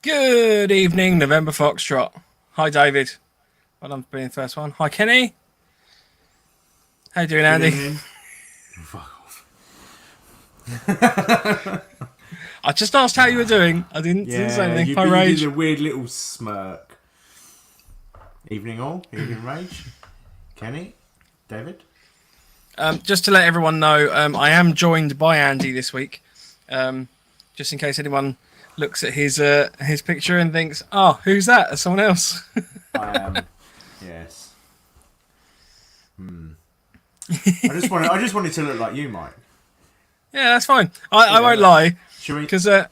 Good evening, November Foxtrot. Hi, David. Well done for being the first one. Hi, Kenny. How you doing, Andy? Fuck off. I just asked how you were doing. I didn't say anything. Hi, you Rage. did a weird little smirk. Evening all. Evening, Rage. Kenny. David. Just to let everyone know, I am joined by Andy this week. Just in case anyone looks at his picture and thinks, "Oh, who's that?" Or someone else. I am. Yes. I just wanted to look like you, Mike. Yeah, that's fine. I won't lie. Should we? Because Yeah.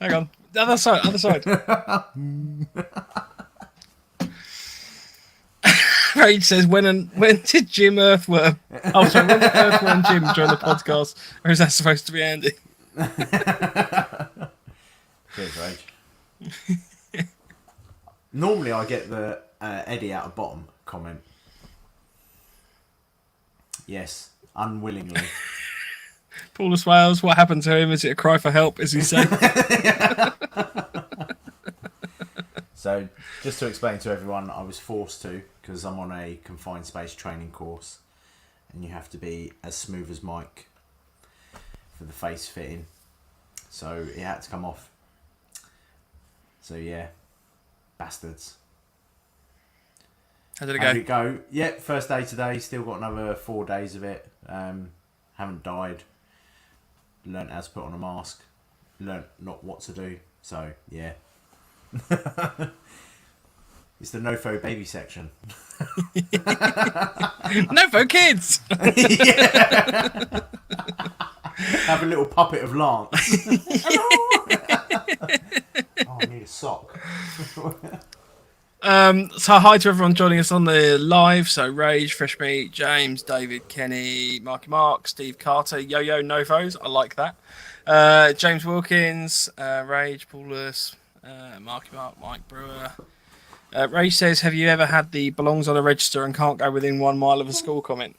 hang on, the other side. Rage says, when did Jim Earthworm? Oh, sorry, when did Earthworm Jim join the podcast? Or is that supposed to be Andy? Cheers, Rage. Normally, I get the Eddie out of bottom comment. Yes, unwillingly. Paulus Wales, what happened to him? Is it a cry for help? Is he safe? So, just to explain to everyone, I was forced to, because I'm on a confined space training course, and you have to be as smooth as Mike for the face fitting. So, it had to come off. So, yeah. Bastards. How did How did it go? Yeah, first day today, still got another 4 days of it. Haven't died. Learnt how to put on a mask. Learnt not what to do. So, yeah. It's the NoFo baby section. NoFo kids! Have a little puppet of Lance. Oh, I need a sock. So hi to everyone joining us on the live. So Rage, Fresh Meat, James, David, Kenny, Marky Mark, Steve Carter, Yo-Yo, Novos. I like that. James Wilkins, Rage, Paulus, Marky Mark, Mike Brewer. Rage says, have you ever had the belongs on a register and can't go within 1 mile of a school comment?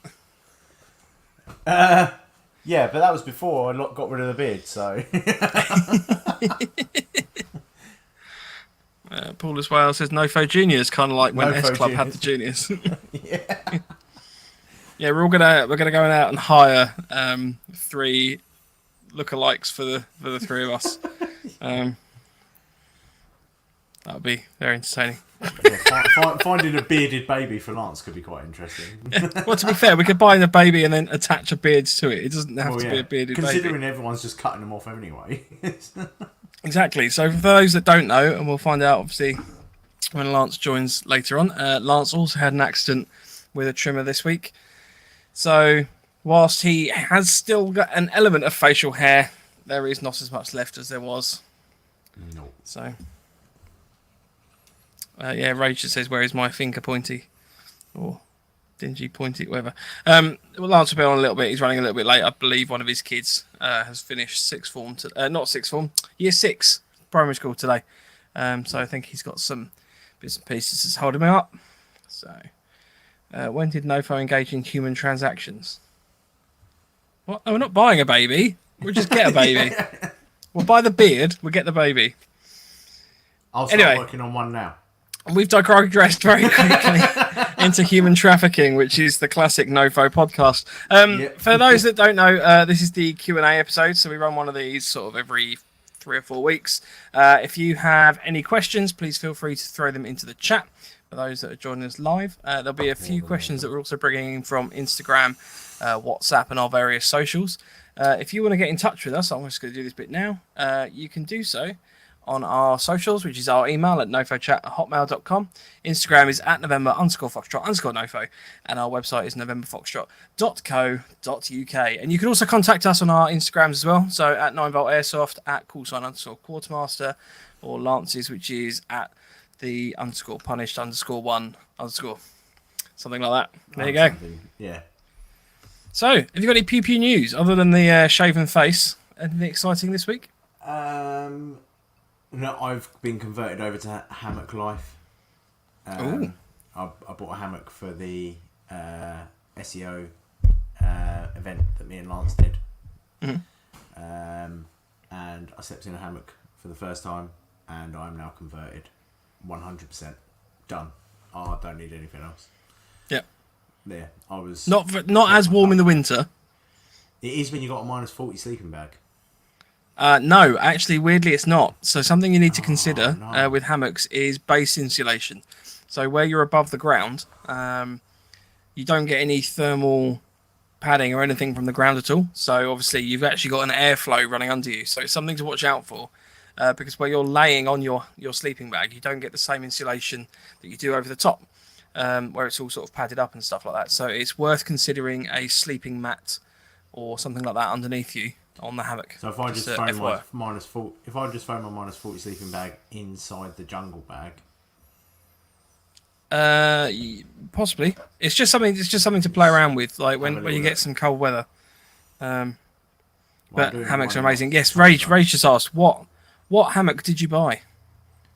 Yeah, but that was before I got rid of the beard, so... Paulus Wales says, NoFo Juniors, kind of like when NoFo S Club Juniors. had the juniors. Yeah. Yeah, we're gonna go out and hire 3 lookalikes for the 3 of us. That'll be very entertaining. Yeah, finding a bearded baby for Lance could be quite interesting. Well, to be fair, we could buy the baby and then attach a beard to it. It doesn't have to be a bearded Considering baby. everyone's just cutting them off anyway. Exactly. So for those that don't know, and we'll find out obviously when Lance joins later on, Lance also had an accident with a trimmer this week. So whilst he has still got an element of facial hair, there is not as much left as there was. No. So... yeah, Rage just says, where is my finger pointy? Or dingy pointy, whatever. Well, Lance will be on a little bit. He's running a little bit late. I believe one of his kids has finished sixth form. Not sixth form, year 6 primary school today. So I think he's got some bits and pieces that's holding him up. So, when did NoFo engage in human transactions? What? No, we're not buying a baby. We'll just get a baby. Yeah. We'll buy the beard. We'll get the baby. I'll start working on one now. We've digressed very quickly into human trafficking, which is the classic NoFo podcast. For those that don't know, this is the Q&A episode, so we run one of these sort of every 3 or 4 weeks. If you have any questions, please feel free to throw them into the chat. For those that are joining us live, there'll be a few questions that we're also bringing in from Instagram, WhatsApp, and our various socials. If you want to get in touch with us, I'm just going to do this bit now. You can do so on our socials, which is our email at nofochat@hotmail.com. Instagram is at November_Foxtrot_NoFo, and our website is novemberfoxtrot.co.uk. And you can also contact us on our Instagrams as well. So at 9volt Airsoft, at @callsign_Quartermaster, or Lance's, which is at the _punished_1_ something like that. There you go. Yeah. So, have you got any PP news other than the shaven face? Anything exciting this week? No, I've been converted over to hammock life. I bought a hammock for the SEO event that me and Lance did. Mm-hmm. And I slept in a hammock for for the first time, and I'm now converted. 100% done. I don't need anything else. Yeah. Yeah, I was not as warm in the winter. It is when you got a -40 sleeping bag. No, actually, weirdly, it's not. So something you need to consider no. with hammocks is base insulation. So where you're above the ground, you don't get any thermal padding or anything from the ground at all. So obviously, you've actually got an airflow running under you. So it's something to watch out for, because where you're laying on your sleeping bag, you don't get the same insulation that you do over the top, where it's all sort of padded up and stuff like that. So it's worth considering a sleeping mat or something like that underneath you on the hammock. So if I just throw my -40 sleeping bag inside the jungle bag, possibly. It's just something to play around with, like when you get some cold weather. But hammocks are amazing. Yes, Rage just asked, what hammock did you buy?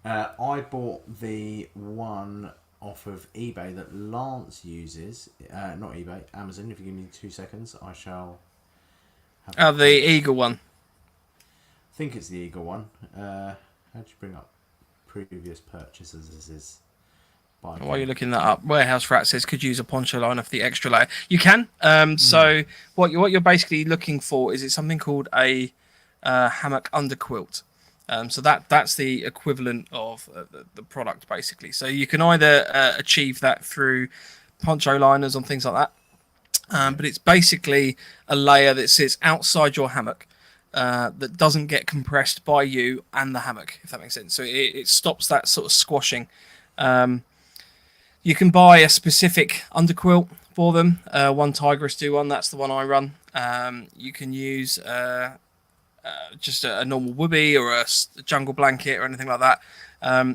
I bought the one off of eBay that Lance uses. Not eBay, Amazon. If you give me 2 seconds, I shall. The Eagle one. I think it's the Eagle one. How do you bring up previous purchases? This is. While you're looking that up, Warehouse Rat says could use a poncho liner for the extra layer. You can. So what you're basically looking for is something called a hammock underquilt. So that's the equivalent of the product basically. So you can either achieve that through poncho liners and things like that. But it's basically a layer that sits outside your hammock that doesn't get compressed by you and the hammock, if that makes sense. So it stops that sort of squashing. You can buy a specific underquilt for them. One Tigris do one. That's the one I run. You can use just a normal whoopee or a jungle blanket or anything like that.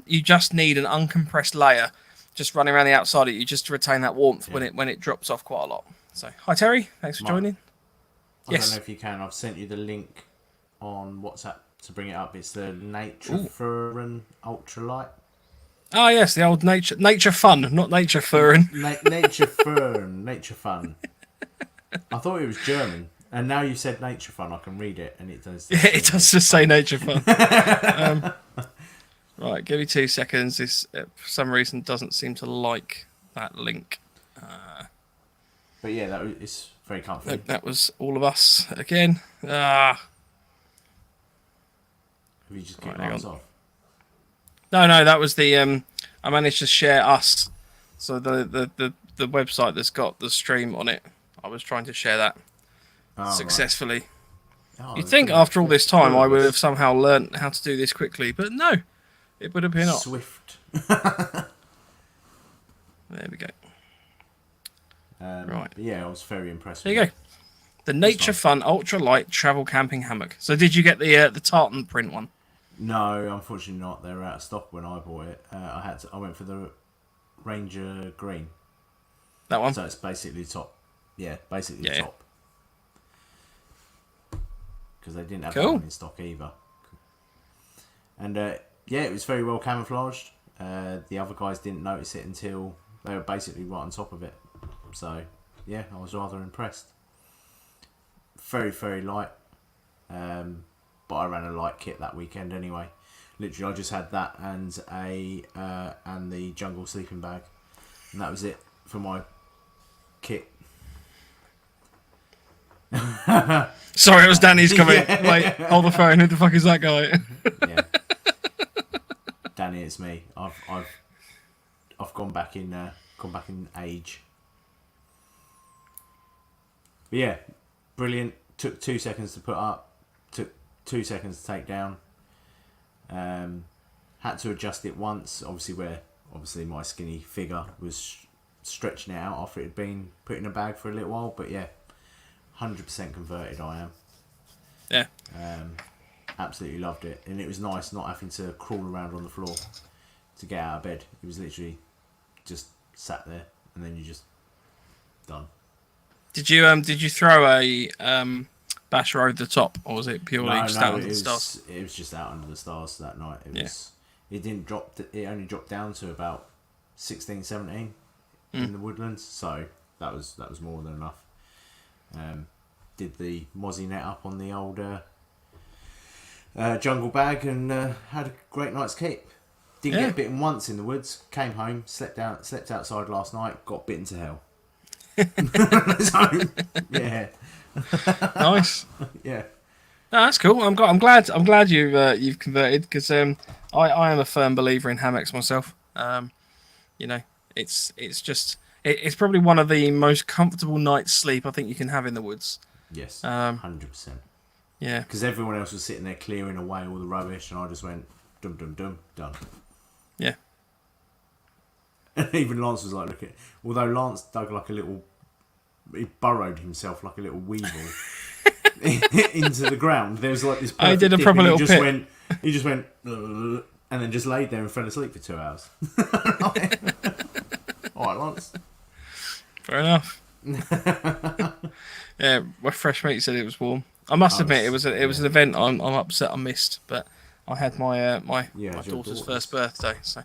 You just need an uncompressed layer just running around the outside of you just to retain that warmth when it drops off quite a lot. So, hi Terry, thanks for joining. I don't know if you can. I've sent you the link on WhatsApp to bring it up. It's the Nature Furin Ultralight. Oh yes, the old nature fun, not nature furin. Nature fun. I thought it was German, and now you said nature fun. I can read it, and it does. Yeah, it does just say nature fun. Right, give me 2 seconds. This for some reason doesn't seem to like that link. But yeah, it's very comfy. That was all of us again. Have you just kicked ours off? No, that was the. I managed to share us, so the website that's got the stream on it. I was trying to share that successfully. Right. You'd think after all this time I would have somehow learnt how to do this quickly, but no, it would appear not. Swift. There we go. Right. Yeah, I was very impressed. There you go. The Nature Fun Ultralight Travel Camping Hammock. So did you get the tartan print one? No, unfortunately not. They were out of stock when I bought it. I went for the Ranger Green. That one. So it's basically top. Yeah, basically top. Because they didn't have that one in stock either. And it was very well camouflaged. The other guys didn't notice it until they were basically right on top of it. So yeah, I was rather impressed. Very, very light. But I ran a light kit that weekend anyway. Literally, I just had that and the jungle sleeping bag, and that was it for my kit. Sorry, it was Danny's comment. Yeah. Wait, hold the phone. Who the fuck is that guy? Yeah, Danny, it's me. I've gone back in age. But yeah, brilliant. Took 2 seconds to put up. Took 2 seconds to take down. Had to adjust it once, obviously my skinny figure was stretching it out after it had been put in a bag for a little while. But yeah, 100% converted I am. Yeah. Absolutely loved it, and it was nice not having to crawl around on the floor to get out of bed. It was literally just sat there, and then you just done. Did you throw a Basher over the top, or was it purely just out under the stars? It was just out under the stars that night. It didn't drop. It only dropped down to about 16, 17 in the woodlands. So that was more than enough. Did the mozzie net up on the old jungle bag and had a great night's keep. Didn't get bitten once in the woods. Came home, slept outside last night. Got bitten to hell. So, yeah. Nice. Yeah. No, that's cool. I'm glad you've converted, because I am a firm believer in hammocks myself. It's probably one of the most comfortable night's sleep I think you can have in the woods. Yes, 100%. Yeah. Because everyone else was sitting there clearing away all the rubbish, and I just went dum dum dum done. Yeah. And even Lance was like, looking. Although Lance dug like a little, he burrowed himself like a little weevil into the ground. There was like this. I did a proper little pit. He just went, and then just laid there and fell asleep for 2 hours. All right, Lance. Fair enough. Yeah, my fresh mate said it was warm. I must admit, it was an event I'm upset I missed, but I had my daughter's first birthday, so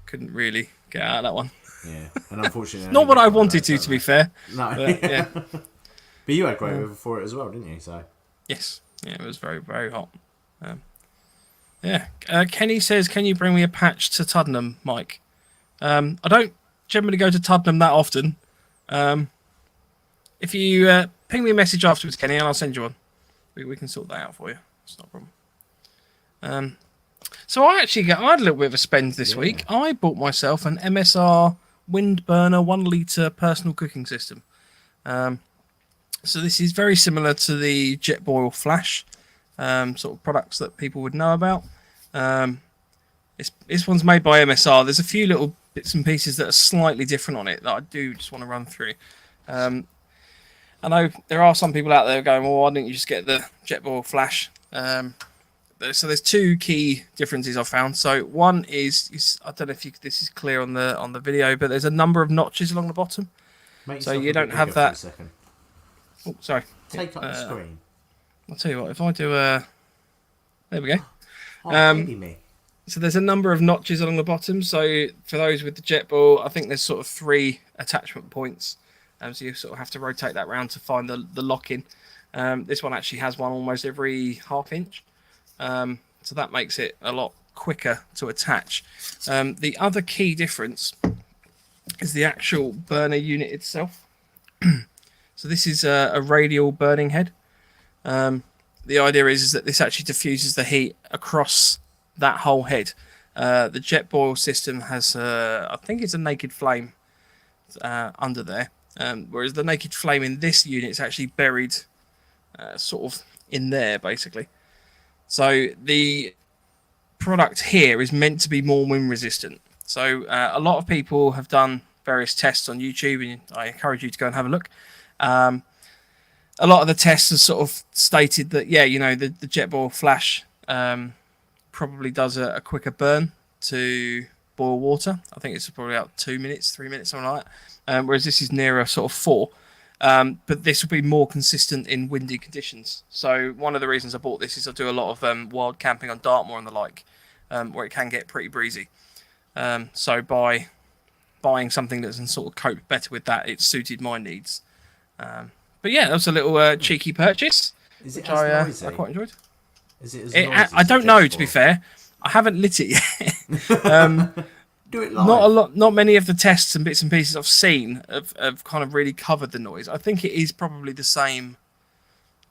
couldn't really get out of that one. Yeah, and unfortunately, not what I wanted to be fair. No, but, yeah. But you had great weather for it as well, didn't you? So yes, yeah, it was very, very hot. Kenny says, "Can you bring me a patch to Tuddenham, Mike?" I don't generally go to Tuddenham that often. If you ping me a message afterwards, Kenny, and I'll send you one. We can sort that out for you. It's not a problem. So I had a little bit of a spend this week. I bought myself an MSR wind burner 1 litre personal cooking system. So this is very similar to the Jetboil Flash sort of products that people would know about. This one's made by MSR. There's a few little bits and pieces that are slightly different on it that I do just want to run through. I know there are some people out there going, well, why didn't you just get the Jetboil Flash? So there's 2 key differences I've found. So one is I don't know if this is clear on the video, but there's a number of notches along the bottom. So you don't have that. Oh, sorry. Take up the screen. I'll tell you what. If I do there we go. Me. So there's a number of notches along the bottom. So for those with the Jetboil, I think there's sort of 3 attachment points. So you sort of have to rotate that round to find the lock-in. This one actually has one almost every ½ inch. So that makes it a lot quicker to attach. The other key difference is the actual burner unit itself. So this is a radial burning head. The idea is that this actually diffuses the heat across that whole head. The Jetboil system has, I think it's a naked flame under there. Whereas the naked flame in this unit is actually buried sort of in there, basically. So the product here is meant to be more wind resistant. So a lot of people have done various tests on YouTube, and I encourage you to go and have a look. A lot of the tests have sort of stated that, the Jetboil Flash probably does a quicker burn to boil water. I think it's probably about 2 minutes, 3 minutes, something like that. Whereas this is nearer sort of 4. But this will be more consistent in windy conditions. So one of the reasons I bought this is I do a lot of wild camping on Dartmoor and the like, where it can get pretty breezy. So by buying something that can sort of cope better with that, it suited my needs. But yeah, that was a little cheeky purchase, which I quite enjoyed. Is it as noisy I don't know, to be fair. I haven't lit it yet. Do it live. Not many of the tests and bits and pieces I've seen have kind of really covered the noise. I think it is probably the same.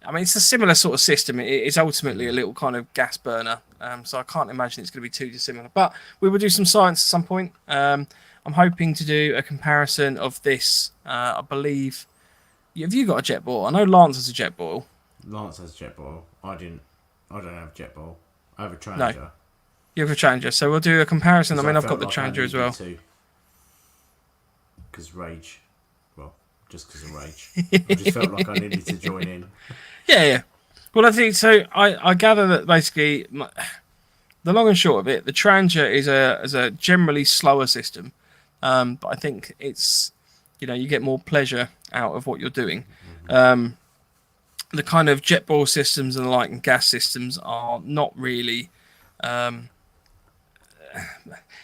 I mean, it's a similar sort of system. It is ultimately a little kind of gas burner, so I can't imagine it's going to be too dissimilar. But we will do some science at some point. I'm hoping to do a comparison of this. I believe. Have you got a Jetboil? I know Lance has a Jetboil. Lance has a Jetboil. I don't have a Jetboil. I have a Challenger. No. You have a Challenger, so we'll do a comparison. I mean, I've got the Challenger as well. Because rage. Well, just because of rage. I just felt like I needed to join in. Yeah. Well, I think so. I gather that basically, the long and short of it, the Challenger is a generally slower system, but I think it's you get more pleasure out of what you're doing. The kind of Jetboil systems and the like, and gas systems are not really.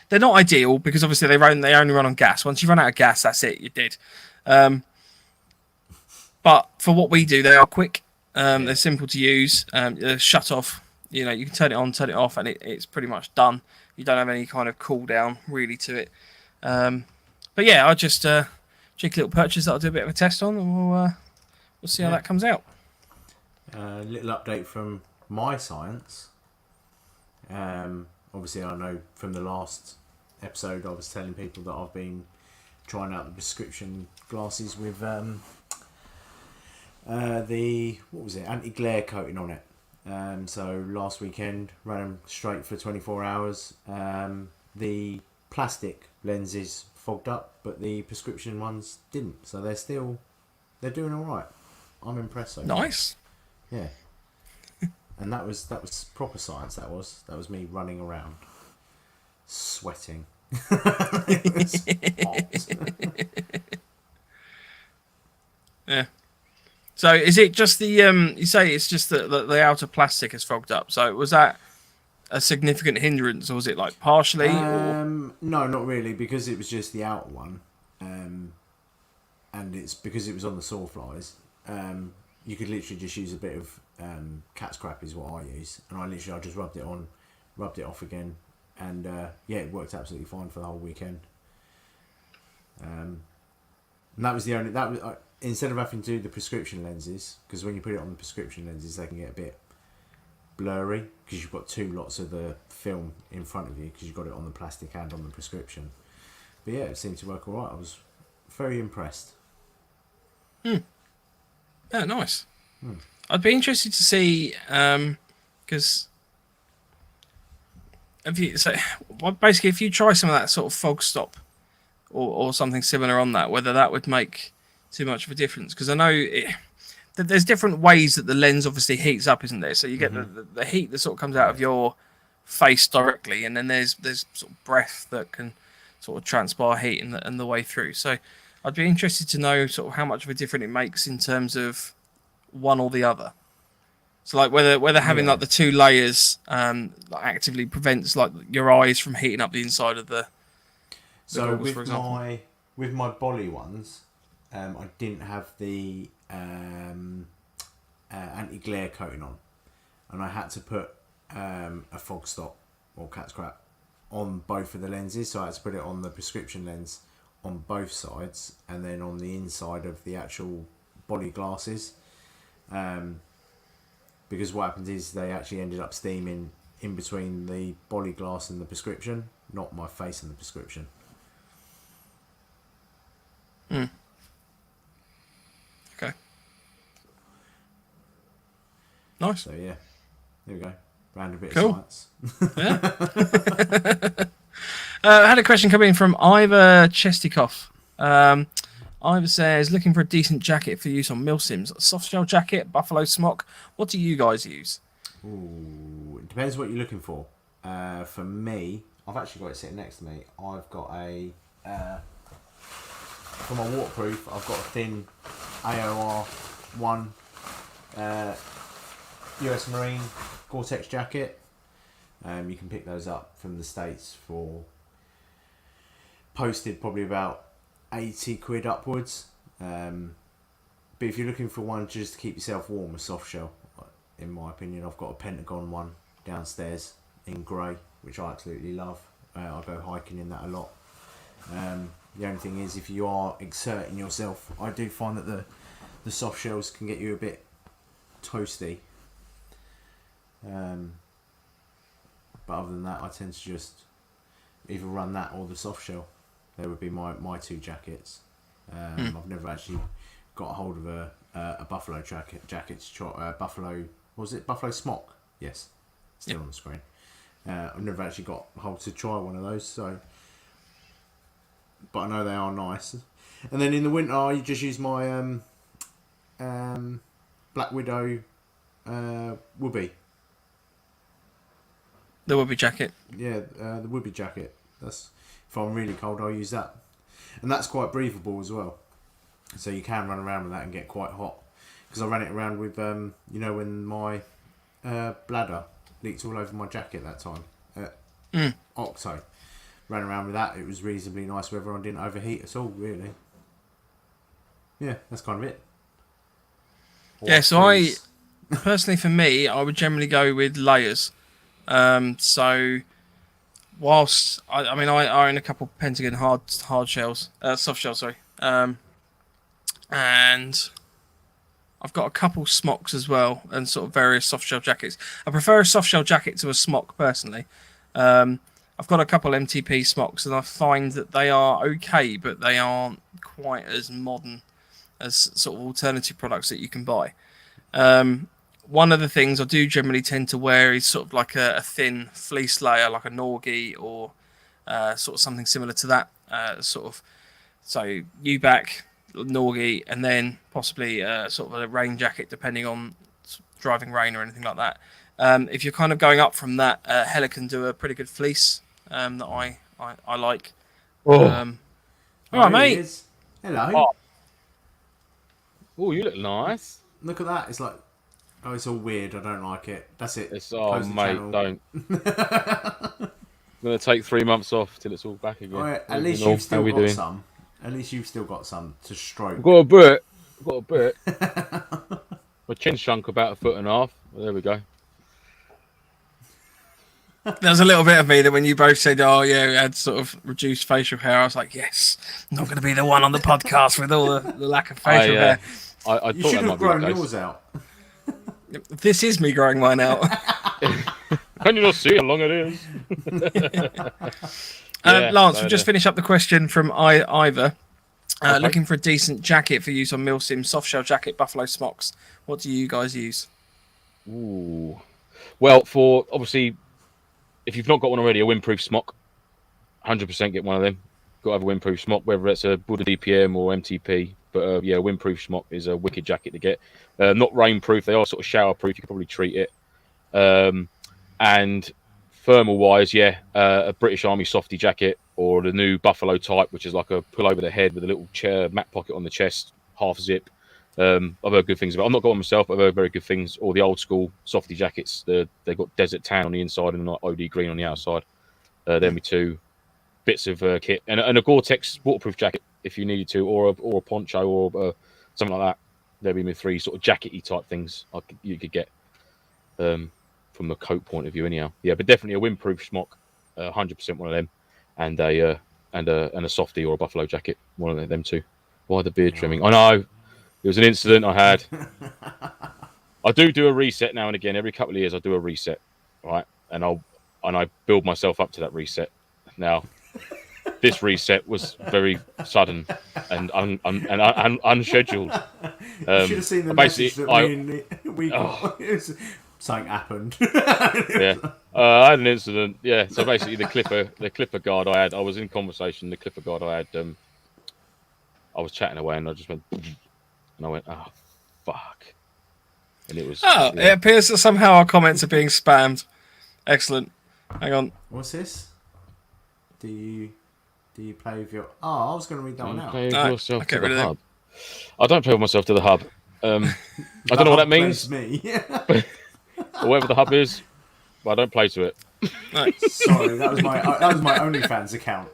They're not ideal because obviously they only run on gas. Once you run out of gas, that's it. You're dead. But for what we do, they are quick. They're simple to use. They're shut off you know, you can turn it on, turn it off, and it's pretty much done. You don't have any kind of cool down really to it. But yeah, I'll just cheeky little purchase that I'll do a bit of a test on, and we'll see how that comes out. Little update from my science. Obviously, I know from the last episode I was telling people that I've been trying out the prescription glasses with the anti-glare coating on it. So last weekend ran them straight for 24 hours. The plastic lenses fogged up, but the prescription ones didn't. So they're doing all right. I'm impressed. So Nice. Yeah. And that was proper science. That was me running around, sweating. It was hot. Yeah. So is it just the you say it's just the outer plastic is fogged up? So was that a significant hindrance, or was it like partially? No, not really, because it was just the outer one, and it's because it was on the sawflies. You could literally just use a bit of cat's crap is what I use, and I just rubbed it on, rubbed it off again, and it worked absolutely fine for the whole weekend. And that was instead of having to do the prescription lenses, because when you put it on the prescription lenses they can get a bit blurry because you've got two lots of the film in front of you because you've got it on the plastic and on the prescription. But yeah, it seemed to work alright. I was very impressed. Yeah, nice. I'd be interested to see because basically if you try some of that sort of fog stop or something similar on that, whether that would make too much of a difference, because I know that there's different ways that the lens obviously heats up, isn't there? So you get the heat that sort of comes out of your face directly, and then there's sort of breath that can sort of transpire heat and the way through. So I'd be interested to know sort of how much of a difference it makes in terms of one or the other. So like whether having like the two layers actively prevents like your eyes from heating up the inside of the goggles, with for example. with my Bolly ones, I didn't have the anti-glare coating on, and I had to put a fog stop or cat's crap on both of the lenses. So I had to put it on the prescription lens on both sides, and then on the inside of the actual Bolly glasses. Because what happens is they actually ended up steaming in between the Bolly glass and the prescription, not my face and the prescription. Okay. Nice. So yeah, there we go. Round a bit Cool. of science. Yeah. I had a question come in from Ivor Chestikoff. Ivor says, looking for a decent jacket for use on MilSims. Soft shell jacket, buffalo smock. What do you guys use? Ooh, it depends what you're looking for. For me, I've actually got it sitting next to me. I've got for my waterproof, I've got a thin AOR 1 US Marine Gore-Tex jacket. You can pick those up from the States for posted probably about 80 quid upwards. But if you're looking for one just to keep yourself warm, a soft shell, in my opinion, I've got a Pentagon one downstairs in grey, which I absolutely love. I go hiking in that a lot. The only thing is, if you are exerting yourself, I do find that the soft shells can get you a bit toasty. But other than that, I tend to just either run that or the soft shell. They would be my two jackets. I've never actually got a hold of a buffalo jacket to try. Buffalo, what was it? Buffalo smock? Yes, still on the screen. I've never actually got a hold to try one of those. So, but I know they are nice. And then in the winter, I just use my Black Widow Whoopee. The Whoopee jacket. Yeah, the Whoopee jacket. That's if I'm really cold, I'll use that, and that's quite breathable as well. So you can run around with that and get quite hot. Because I ran it around with, when my bladder leaked all over my jacket that time at Octo. Ran around with that. It was reasonably nice weather. I didn't overheat at all, really. Yeah, that's kind of it. Yeah, so personally for me, I would generally go with layers. So whilst I own a couple Pentagon hard shells, soft shells, sorry, and I've got a couple smocks as well, and sort of various soft shell jackets. I prefer a soft shell jacket to a smock personally. I've got a couple MTP smocks, and I find that they are okay, but they aren't quite as modern as sort of alternative products that you can buy. One of the things I do generally tend to wear is sort of like a thin fleece layer, like a Norgi or sort of something similar to that. So U-back, Norgi, and then possibly sort of a rain jacket, depending on driving rain or anything like that. If you're kind of going up from that, Hella can do a pretty good fleece that I like. Oh, All right, mate. Hello. Oh, you look nice. Look at that. It's like, oh, it's all weird. I don't like it. That's it. It's Close the mate, channel. don't. I'm gonna take 3 months off till it's all back again. Right, at least you've still got some. At least you've still got some to stroke. I've got a bit. My chin shrunk about 1.5 foot. Well, there we go. There's a little bit of me that when you both said, "Oh yeah, we had sort of reduced facial hair," I was like, "Yes, I'm not going to be the one on the podcast with all the lack of facial hair." I You thought should that might have be grown the case. yours out. This is me growing mine out. Can you not see how long it is? Lance, we've just finished up the question from Ivor. Looking for a decent jacket for use on MilSim, soft shell jacket, buffalo smocks. What do you guys use? Ooh. Well, for obviously, if you've not got one already, a windproof smock, 100% get one of them. Got to have a windproof smock, whether it's a Buddha DPM or MTP. But yeah, a windproof smock is a wicked jacket to get. Not rainproof, they are sort of showerproof. You can probably treat it. And thermal-wise, yeah, a British Army softy jacket or the new Buffalo type, which is like a pull over the head with a little mat pocket on the chest, half zip. I've heard good things about it. I've not got one myself, but I've heard very good things. Or the old school softy jackets. They've got Desert Tan on the inside and like OD green on the outside. Then me two bits of kit and a Gore-Tex waterproof jacket if you needed to, or a poncho or something like that. There'd be my 3 sort of jackety type things you could get from the coat point of view, anyhow. Yeah, but definitely a windproof smock, 100% one of them, and a softy or a buffalo jacket, one of them two. Why the beard trimming? I know. It was an incident I had. I do a reset now and again. Every couple of years, I do a reset, right? And I build myself up to that reset. Now, this reset was very sudden and unscheduled. You should have seen the message that we got. Something happened. Yeah, I had an incident. Yeah, so basically the clipper guard I had. I was in conversation. The clipper guard I had. I was chatting away, and I just went. And I went, oh, fuck. And it was... Oh, yeah. It appears that somehow our comments are being spammed. Excellent. Hang on. What's this? Do you play with your... Oh, I was going to read that one out. Play with yourself to the hub. It. I don't play with myself to the hub. I don't know what that means. Me. Or whatever the hub is, but I don't play to it. No. Sorry, that was my OnlyFans account.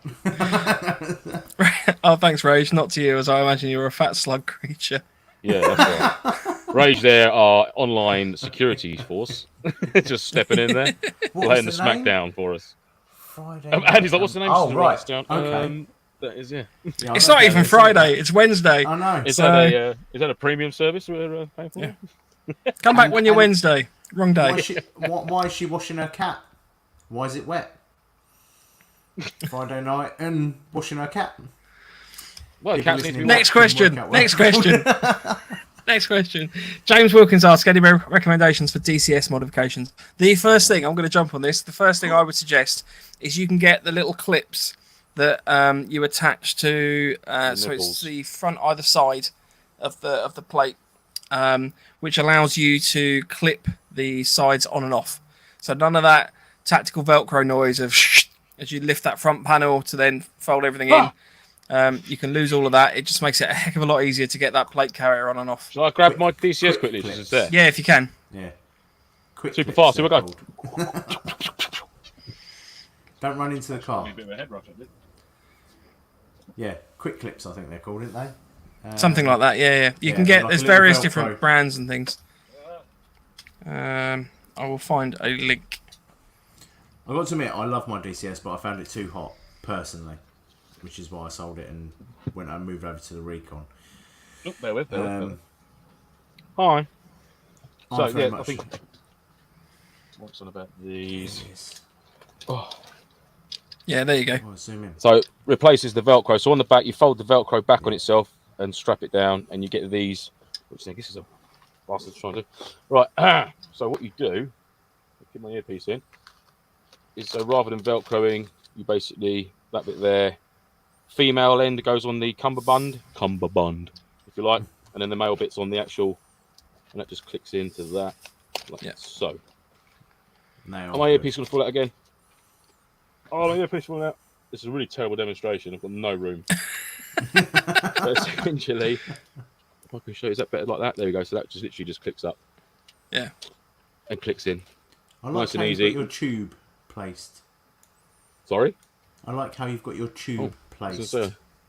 Oh, thanks, Rage. Not to you, as I imagine you're a fat slug creature. Yeah, that's right. Rage there are online security force. Just stepping in there, playing the smackdown for us. Friday. Andy's like, what's the name? Oh, right. Down. Okay. That is, yeah. It's not even Friday. It's Wednesday. I know. Is that a premium service we're paying for? Yeah. Come back when you're Wednesday. Wrong day. Why is she washing her cat? Why is it wet? Friday night and washing her cat. Well, the cat needs to be Next question. Next question. Next question. James Wilkins asks, any recommendations for DCS modifications? The first thing, I'm going to jump on this. The first thing I would suggest is you can get the little clips that you attach to, so it's the front either side of the plate, which allows you to clip the sides on and off. So none of that tactical Velcro noise of as you lift that front panel to then fold everything in. You can lose all of that. It just makes it a heck of a lot easier to get that plate carrier on and off. Shall I grab my DCS quickly? Just as there. Yeah, if you can. Yeah. Super fast. Here we go. Don't run into the car. Yeah, quick clips, I think they're called, aren't they? Something like that. Yeah. You can get. Like there's various different brands and things. I will find a link. I've got to admit, I love my DCS, but I found it too hot, personally. Which is why I sold it and moved over to the Recon. Oh, bear with. Hi. So, yeah, I think... What's on about these? Yes. Oh. Yeah, there you go. Oh, zoom in. So it replaces the Velcro. So on the back, you fold the Velcro back on itself and strap it down, and you get these. Which I guess is a bastard trying to do. Right. So what you do, get my earpiece in, is so rather than Velcroing, you basically that bit there. Female end goes on the cummerbund, if you like, and then the male bit's on the actual, and that just clicks into that, like so. No, my earpiece going to fall out again? Oh, my earpiece falling out. This is a really terrible demonstration. I've got no room. But essentially, if I can show you, is that better like that? There we go. So that just literally just clicks up. Yeah. And clicks in. I like nice how and you've easy. got your tube placed. Sorry? I like how you've got your tube placed.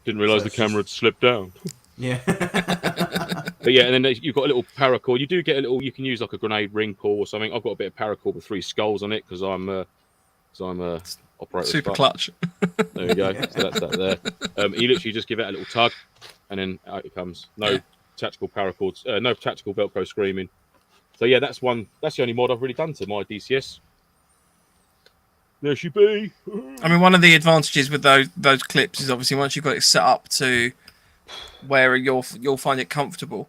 Didn't realise the camera had slipped down. Yeah. But yeah, and then you've got a little paracord. You do get a little. You can use like a grenade ring pull or something. I've got a bit of paracord with 3 skulls on it because I'm operator. Super clutch. There we go. So that's that there. You literally just give it a little tug, and then out it comes. No tactical paracords. No tactical Velcro screaming. So yeah, that's the only mod I've really done to my DCS. There she be. I mean, one of the advantages with those clips is obviously once you've got it set up to where you'll find it comfortable,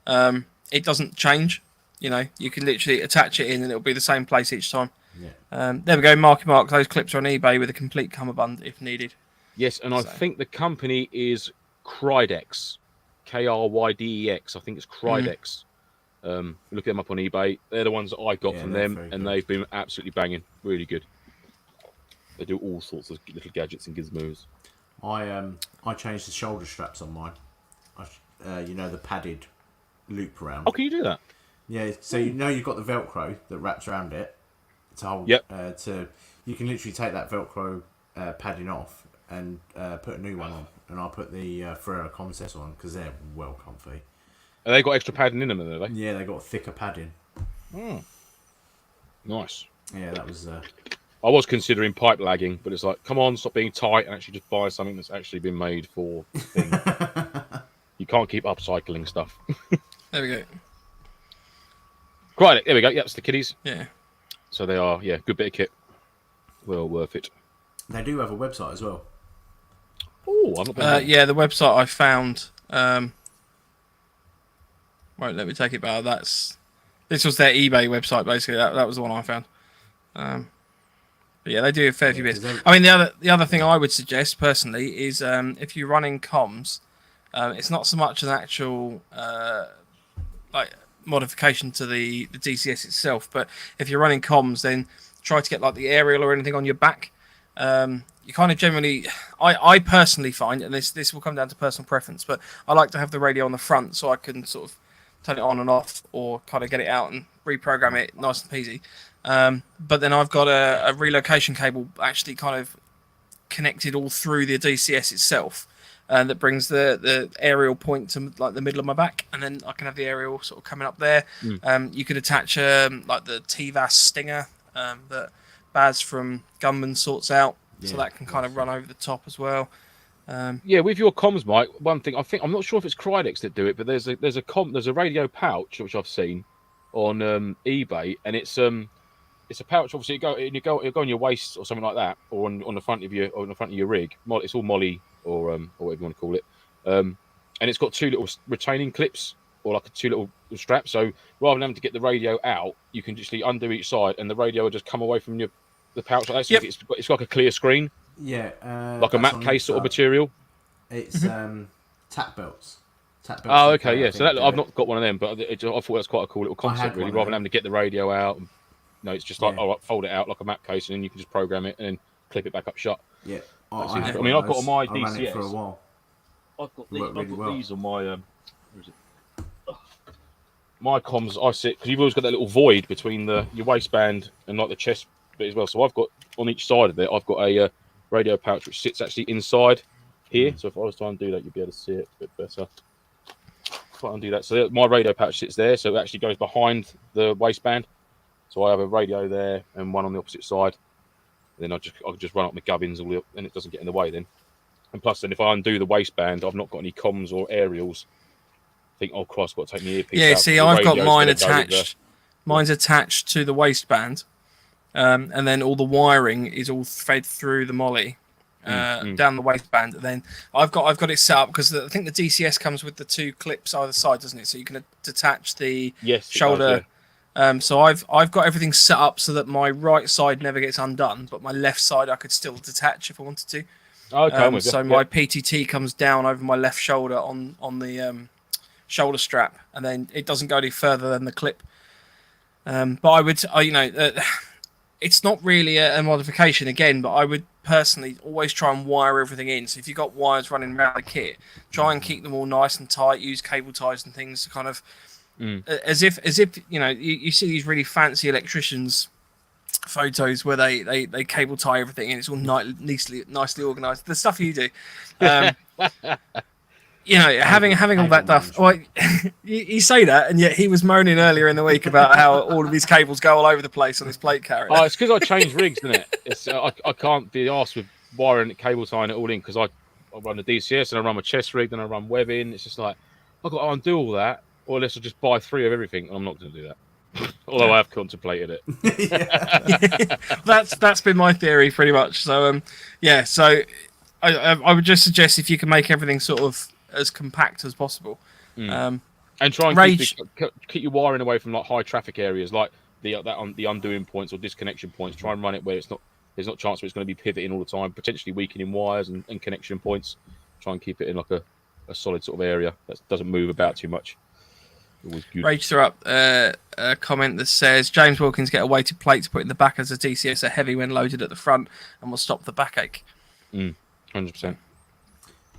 it doesn't change. You know, you can literally attach it in and it'll be the same place each time. Yeah. There we go, Marky Mark. Those clips are on eBay with a complete cummerbund if needed. Yes, and I think the company is Krydex, Krydx. I think it's Krydex. Look them up on eBay. They're the ones that I got from them, and they've been absolutely banging. Really good. They do all sorts of little gadgets and gizmos. I changed the shoulder straps on mine. You know, the padded loop around. Oh, can you do that? Yeah, so you know you've got the Velcro that wraps around it to hold. Yep. You can literally take that Velcro padding off and put a new one on. And I'll put the Ferrero Comsess on because they're well comfy. Have they got extra padding in them, have they? Yeah, they got thicker padding. Nice. Yeah, that was... I was considering pipe lagging, but it's like, come on, stop being tight and actually just buy something that's actually been made for the thing. You can't keep upcycling stuff. There we go. Right, there we go. Yep, it's the kiddies. Yeah. So they are, good bit of kit. Well worth it. They do have a website as well. Oh, I'm not yeah, the website I found won't let me take it back. This was their eBay website, basically. That was the one I found. But yeah, they do a fair few bits. I mean, the other thing I would suggest personally is if you're running comms, it's not so much an actual like modification to the DCS itself, but if you're running comms, then try to get like the aerial or anything on your back. You kind of generally, I personally find, and this will come down to personal preference, but I like to have the radio on the front so I can sort of turn it on and off or kind of get it out and reprogram it nice and peasy. But then I've got a relocation cable actually kind of connected all through the DCS itself, that brings the aerial point to like the middle of my back, and then I can have the aerial sort of coming up there. You could attach like the TVAS Stinger that Baz from Gunman sorts out, so that can kind of run over the top as well. Yeah, with your comms, Mike. One thing I'm not sure if it's Krydex that do it, but there's a radio pouch which I've seen on eBay, and it's a pouch. Obviously, you go on your waist or something like that, or on the front of your rig. It's all Molly or whatever you want to call it, and it's got 2 little retaining clips or like 2 little straps. So rather than having to get the radio out, you can just undo each side, and the radio will just come away from the pouch like that. So it's like a clear screen. Yeah, like a map case sort of material. It's tap belts. Oh, okay, yeah. So I've not got one of them, but I thought that's quite a cool little concept, really. Rather than having to get the radio out, it's just like, fold it out like a map case, and then you can just program it and then clip it back up shut. Yeah. I've got on my DCS. I ran it for a while. I've got these on my. Where is it? My comms, I sit because you've always got that little void between your waistband and like the chest bit as well. So I've got on each side of it, I've got a radio pouch which sits actually inside here. So if I was trying to do that, you'd be able to see it a bit better. If I undo that, so my radio pouch sits there, so it actually goes behind the waistband. So I have a radio there and one on the opposite side. Then I just run up my gubbins all up, and it doesn't get in the way then. And plus, then if I undo the waistband, I've not got any comms or aerials. Think, oh Christ, I've got to take my earpiece out. Yeah, see, I've got mine attached. Mine's attached to the waistband, and then all the wiring is all fed through the molly down the waistband. And then I've got it set up because I think the DCS comes with the 2 clips either side, doesn't it? So you can detach the shoulder. Does, yeah. So I've got everything set up so that my right side never gets undone, but my left side I could still detach if I wanted to. Okay, so my PTT comes down over my left shoulder on the shoulder strap, and then it doesn't go any further than the clip. But I would, it's not really a modification again, but I would personally always try and wire everything in. So if you've got wires running around the kit, try and keep them all nice and tight. Use cable ties and things to kind of as if you see these really fancy electricians photos where they cable tie everything and it's all nicely organized. The stuff you do, having all that stuff. Well, you say that, and yet he was moaning earlier in the week about how all of his cables go all over the place on his plate carrier. Oh, it's because I changed rigs, isn't it? It's I can't be arsed with wiring cable tying it all in because I run the DCS and I run my chest rig, then I run webbing. It's just like I've got to undo all that. Or unless I just buy 3 of everything, and I'm not going to do that. Although I have contemplated it. That's been my theory pretty much. So so I would just suggest if you can make everything sort of as compact as possible, and try and keep your wiring away from like high traffic areas, like the undoing points or disconnection points. Try and run it where there's not chance where it's going to be pivoting all the time, potentially weakening wires and connection points. Try and keep it in like a solid sort of area that doesn't move about too much. Rage threw up a comment that says James Wilkins get a weighted plate to put in the back as a DCS are heavy when loaded at the front and will stop the backache. 100%.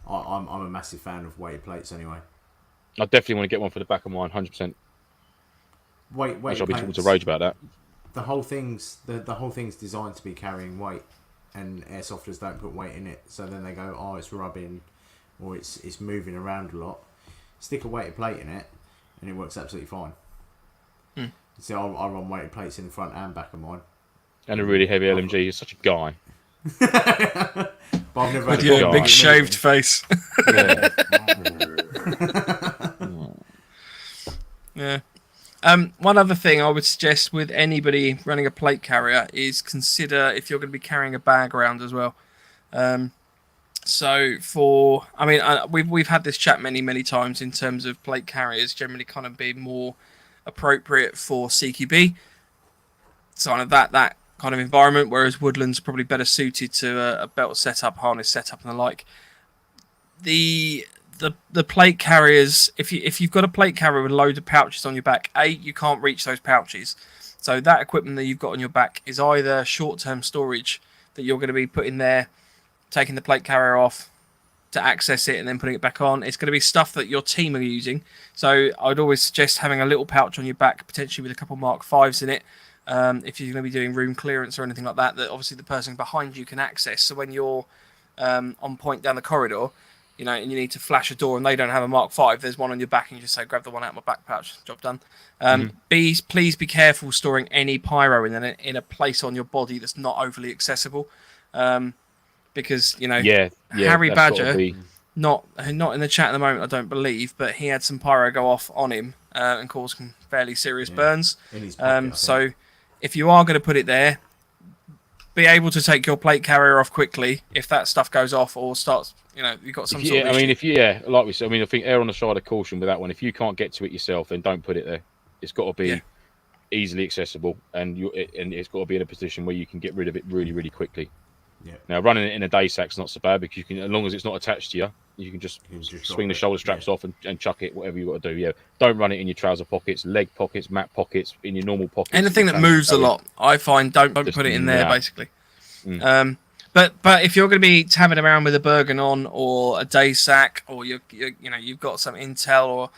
I'm a massive fan of weighted plates anyway. I definitely want to get one for the back of mine, 100%. Weighted I'll be talking plates, to Rage about that. The whole thing's designed to be carrying weight, and airsofters don't put weight in it, so then they go, oh, it's rubbing or it's moving around a lot. Stick a weighted plate in it and it works absolutely fine. See, I run weighted plates in the front and back of mine. And a really heavy LMG. You're such a guy. But I've never with your big shaved face. Yeah. One other thing I would suggest with anybody running a plate carrier is consider if you're going to be carrying a bag around as well. We've had this chat many times in terms of plate carriers generally kind of being more appropriate for CQB, kind of that kind of environment, whereas woodlands are probably better suited to a belt setup, harness setup, and the like. The plate carriers, if you've got a plate carrier with loads of pouches on your back, you can't reach those pouches. So that equipment that you've got on your back is either short-term storage that you're going to be putting there, taking the plate carrier off to access it and then putting it back on. It's going to be stuff that your team are using. So I'd always suggest having a little pouch on your back, potentially with a couple Mark 5s in it, if you're going to be doing room clearance or anything like that, that obviously the person behind you can access. So when you're on point down the corridor, and you need to flash a door and they don't have a Mark 5, there's one on your back and you just say, grab the one out of my back pouch, job done. Please be careful storing any pyro in a place on your body that's not overly accessible. Because, Harry Badger, not in the chat at the moment, I don't believe, but he had some pyro go off on him and cause some fairly serious burns. In his pocket, so if you are going to put it there, be able to take your plate carrier off quickly if that stuff goes off or starts, you've got some sort of issue. Like we said, I think err on the side of caution with that one. If you can't get to it yourself, then don't put it there. It's got to be easily accessible, and it's got to be in a position where you can get rid of it really, really quickly. Yeah. Now, running it in a day sack's not so bad because you can, as long as it's not attached to you, you can just swing the shoulder straps off and chuck it, whatever you've got to do. Yeah. Don't run it in your trouser pockets, leg pockets, mat pockets, in your normal pockets. Anything that moves a lot, I find, don't put it in there, basically. But if you're going to be tabbing around with a Bergen on or a day sack, or you've got some intel, or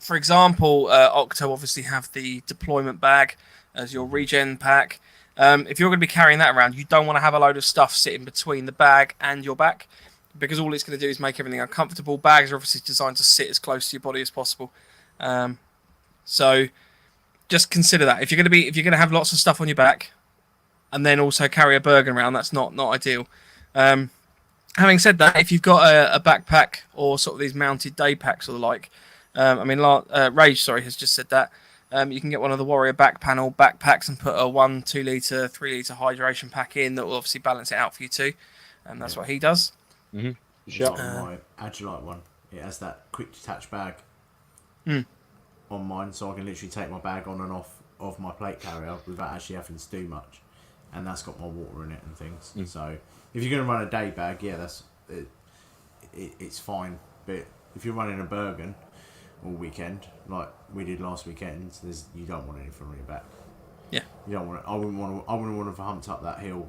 for example, Octo obviously have the deployment bag as your regen pack. If you're going to be carrying that around, you don't want to have a load of stuff sitting between the bag and your back, because all it's going to do is make everything uncomfortable. Bags are obviously designed to sit as close to your body as possible. So just consider that if you're going to have lots of stuff on your back, and then also carry a Bergen around, that's not ideal. Having said that, if you've got a backpack or sort of these mounted day packs or the like, Rage has just said that you can get one of the Warrior back panel backpacks and put a 1, 2 litre, 3 litre hydration pack in that will obviously balance it out for you too, and that's what he does. Mm-hmm. My Agilite one, it has that quick detach bag on mine, so I can literally take my bag on and off of my plate carrier without actually having to do much, and that's got my water in it and things. So if you're going to run a day bag, it's fine. But if you're running a Bergen all weekend, like we did last weekend, you don't want anything on your back. Yeah. You don't want it. I wouldn't want to have humped up that hill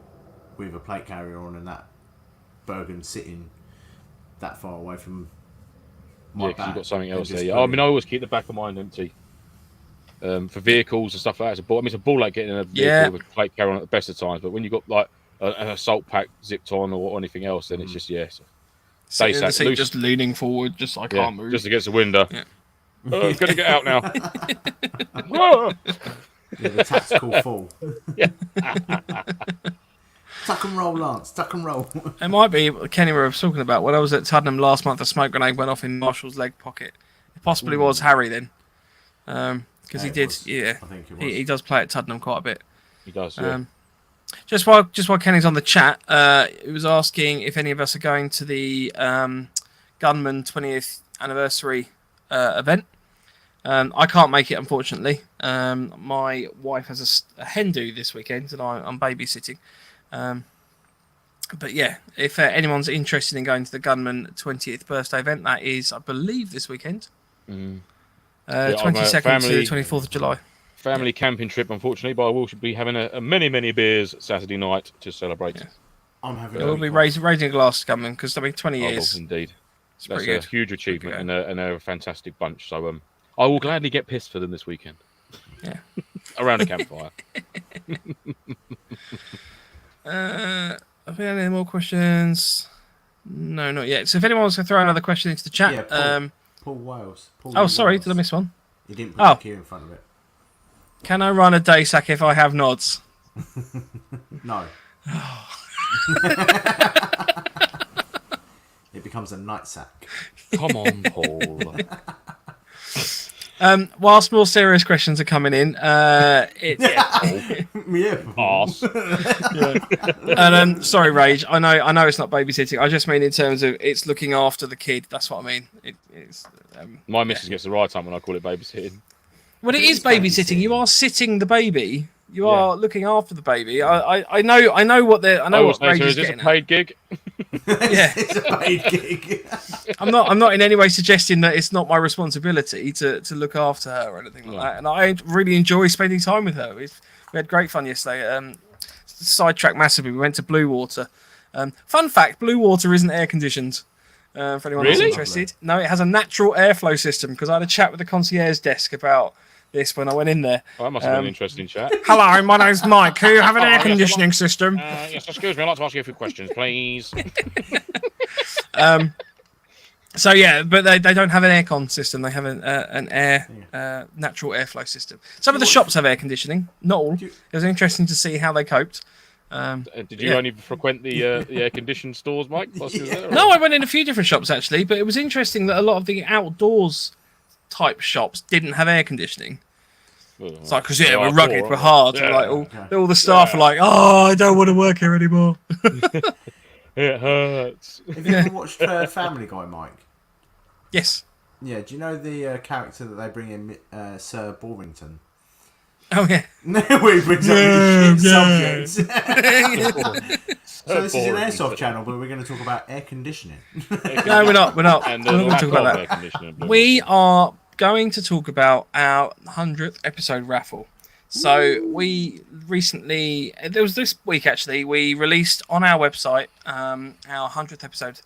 with a plate carrier on and that Bergen sitting that far away from my back. Because you've got something else there. Yeah. I mean, I always keep the back of mine empty. For vehicles and stuff like that. It's a ball like getting a vehicle with a plate carrier on at the best of times, but when you've got like an assault pack zipped on or anything else, then it's just Sitting in the seat, just leaning forward, just I can't move. Just against the window. Yeah. Oh, I'm gonna get out now. The tactical fall. Yeah. Tuck and roll, Lance. Tuck and roll. It might be Kenny we were talking about when I was at Tuddenham last month. A smoke grenade went off in Marshall's leg pocket. It possibly was Harry then, because he did. Yeah, I think it was. He does play at Tuddenham quite a bit. He does. Yeah. Just while Kenny's on the chat, he was asking if any of us are going to the Gunman 20th anniversary event. I can't make it, unfortunately. My wife has a hen do this weekend, and I'm babysitting. But yeah, if anyone's interested in going to the Gunman 20th birthday event, that is, I believe, this weekend. 22nd to the 24th of July. Family camping trip, unfortunately, but I will be having a many beers Saturday night to celebrate. Yeah. I'm having. We'll be raising a glass to Gunman because 20 years. Oh, indeed. That's a huge achievement, and they're a fantastic bunch. So I will gladly get pissed for them this weekend. Yeah. Around a campfire. Have we had any more questions? No, not yet. So if anyone wants to throw another question into the chat, Paul Wales. Sorry, did I miss one? You didn't put the Q in front of it. Can I run a day sack if I have nods? No. It becomes a night sack. Come on, Paul. Whilst more serious questions are coming in, And sorry, Rage. I know it's not babysitting. I just mean in terms of it's looking after the kid. That's what I mean. It's my missus gets the right time when I call it babysitting. Well, it is babysitting. You are sitting the baby. You are looking after the baby. I know what they're. I know what Rage is getting. Is this a paid gig? Yeah, it's a paid gig. I'm not in any way suggesting that it's not my responsibility to look after her or anything like that. And I really enjoy spending time with her. We had great fun yesterday. Sidetracked massively. We went to Blue Water. Fun fact: Blue Water isn't air conditioned. For anyone who's interested, no, it has a natural airflow system. Because I had a chat with the concierge desk about this when I went in there. Oh, that must have been an interesting chat. Hello, my name's Mike. Do you have an air conditioning system? Yes, excuse me. I'd like to ask you a few questions, please. So yeah, but they don't have an aircon system. They have an natural airflow system. Some of the shops have air conditioning, not all. It was interesting to see how they coped. Did you only frequent the air-conditioned stores, Mike? No, I went in a few different shops actually, but it was interesting that a lot of the outdoors type shops didn't have air conditioning. It's like, because we're rugged, we're hard. Yeah. Like all the staff are like, oh, I don't want to work here anymore. It hurts. Have you ever watched Family Guy, Mike? Yes. Yeah. Do you know the character that they bring in, Sir Borington? Oh yeah. We bring up subjects. So this is an Airsoft channel, but we're going to talk about air conditioning. No, we're not. We're not. And we're not talk about that. We are going to talk about our 100th episode raffle. So we recently, there was this week actually, we released on our website our 100th episode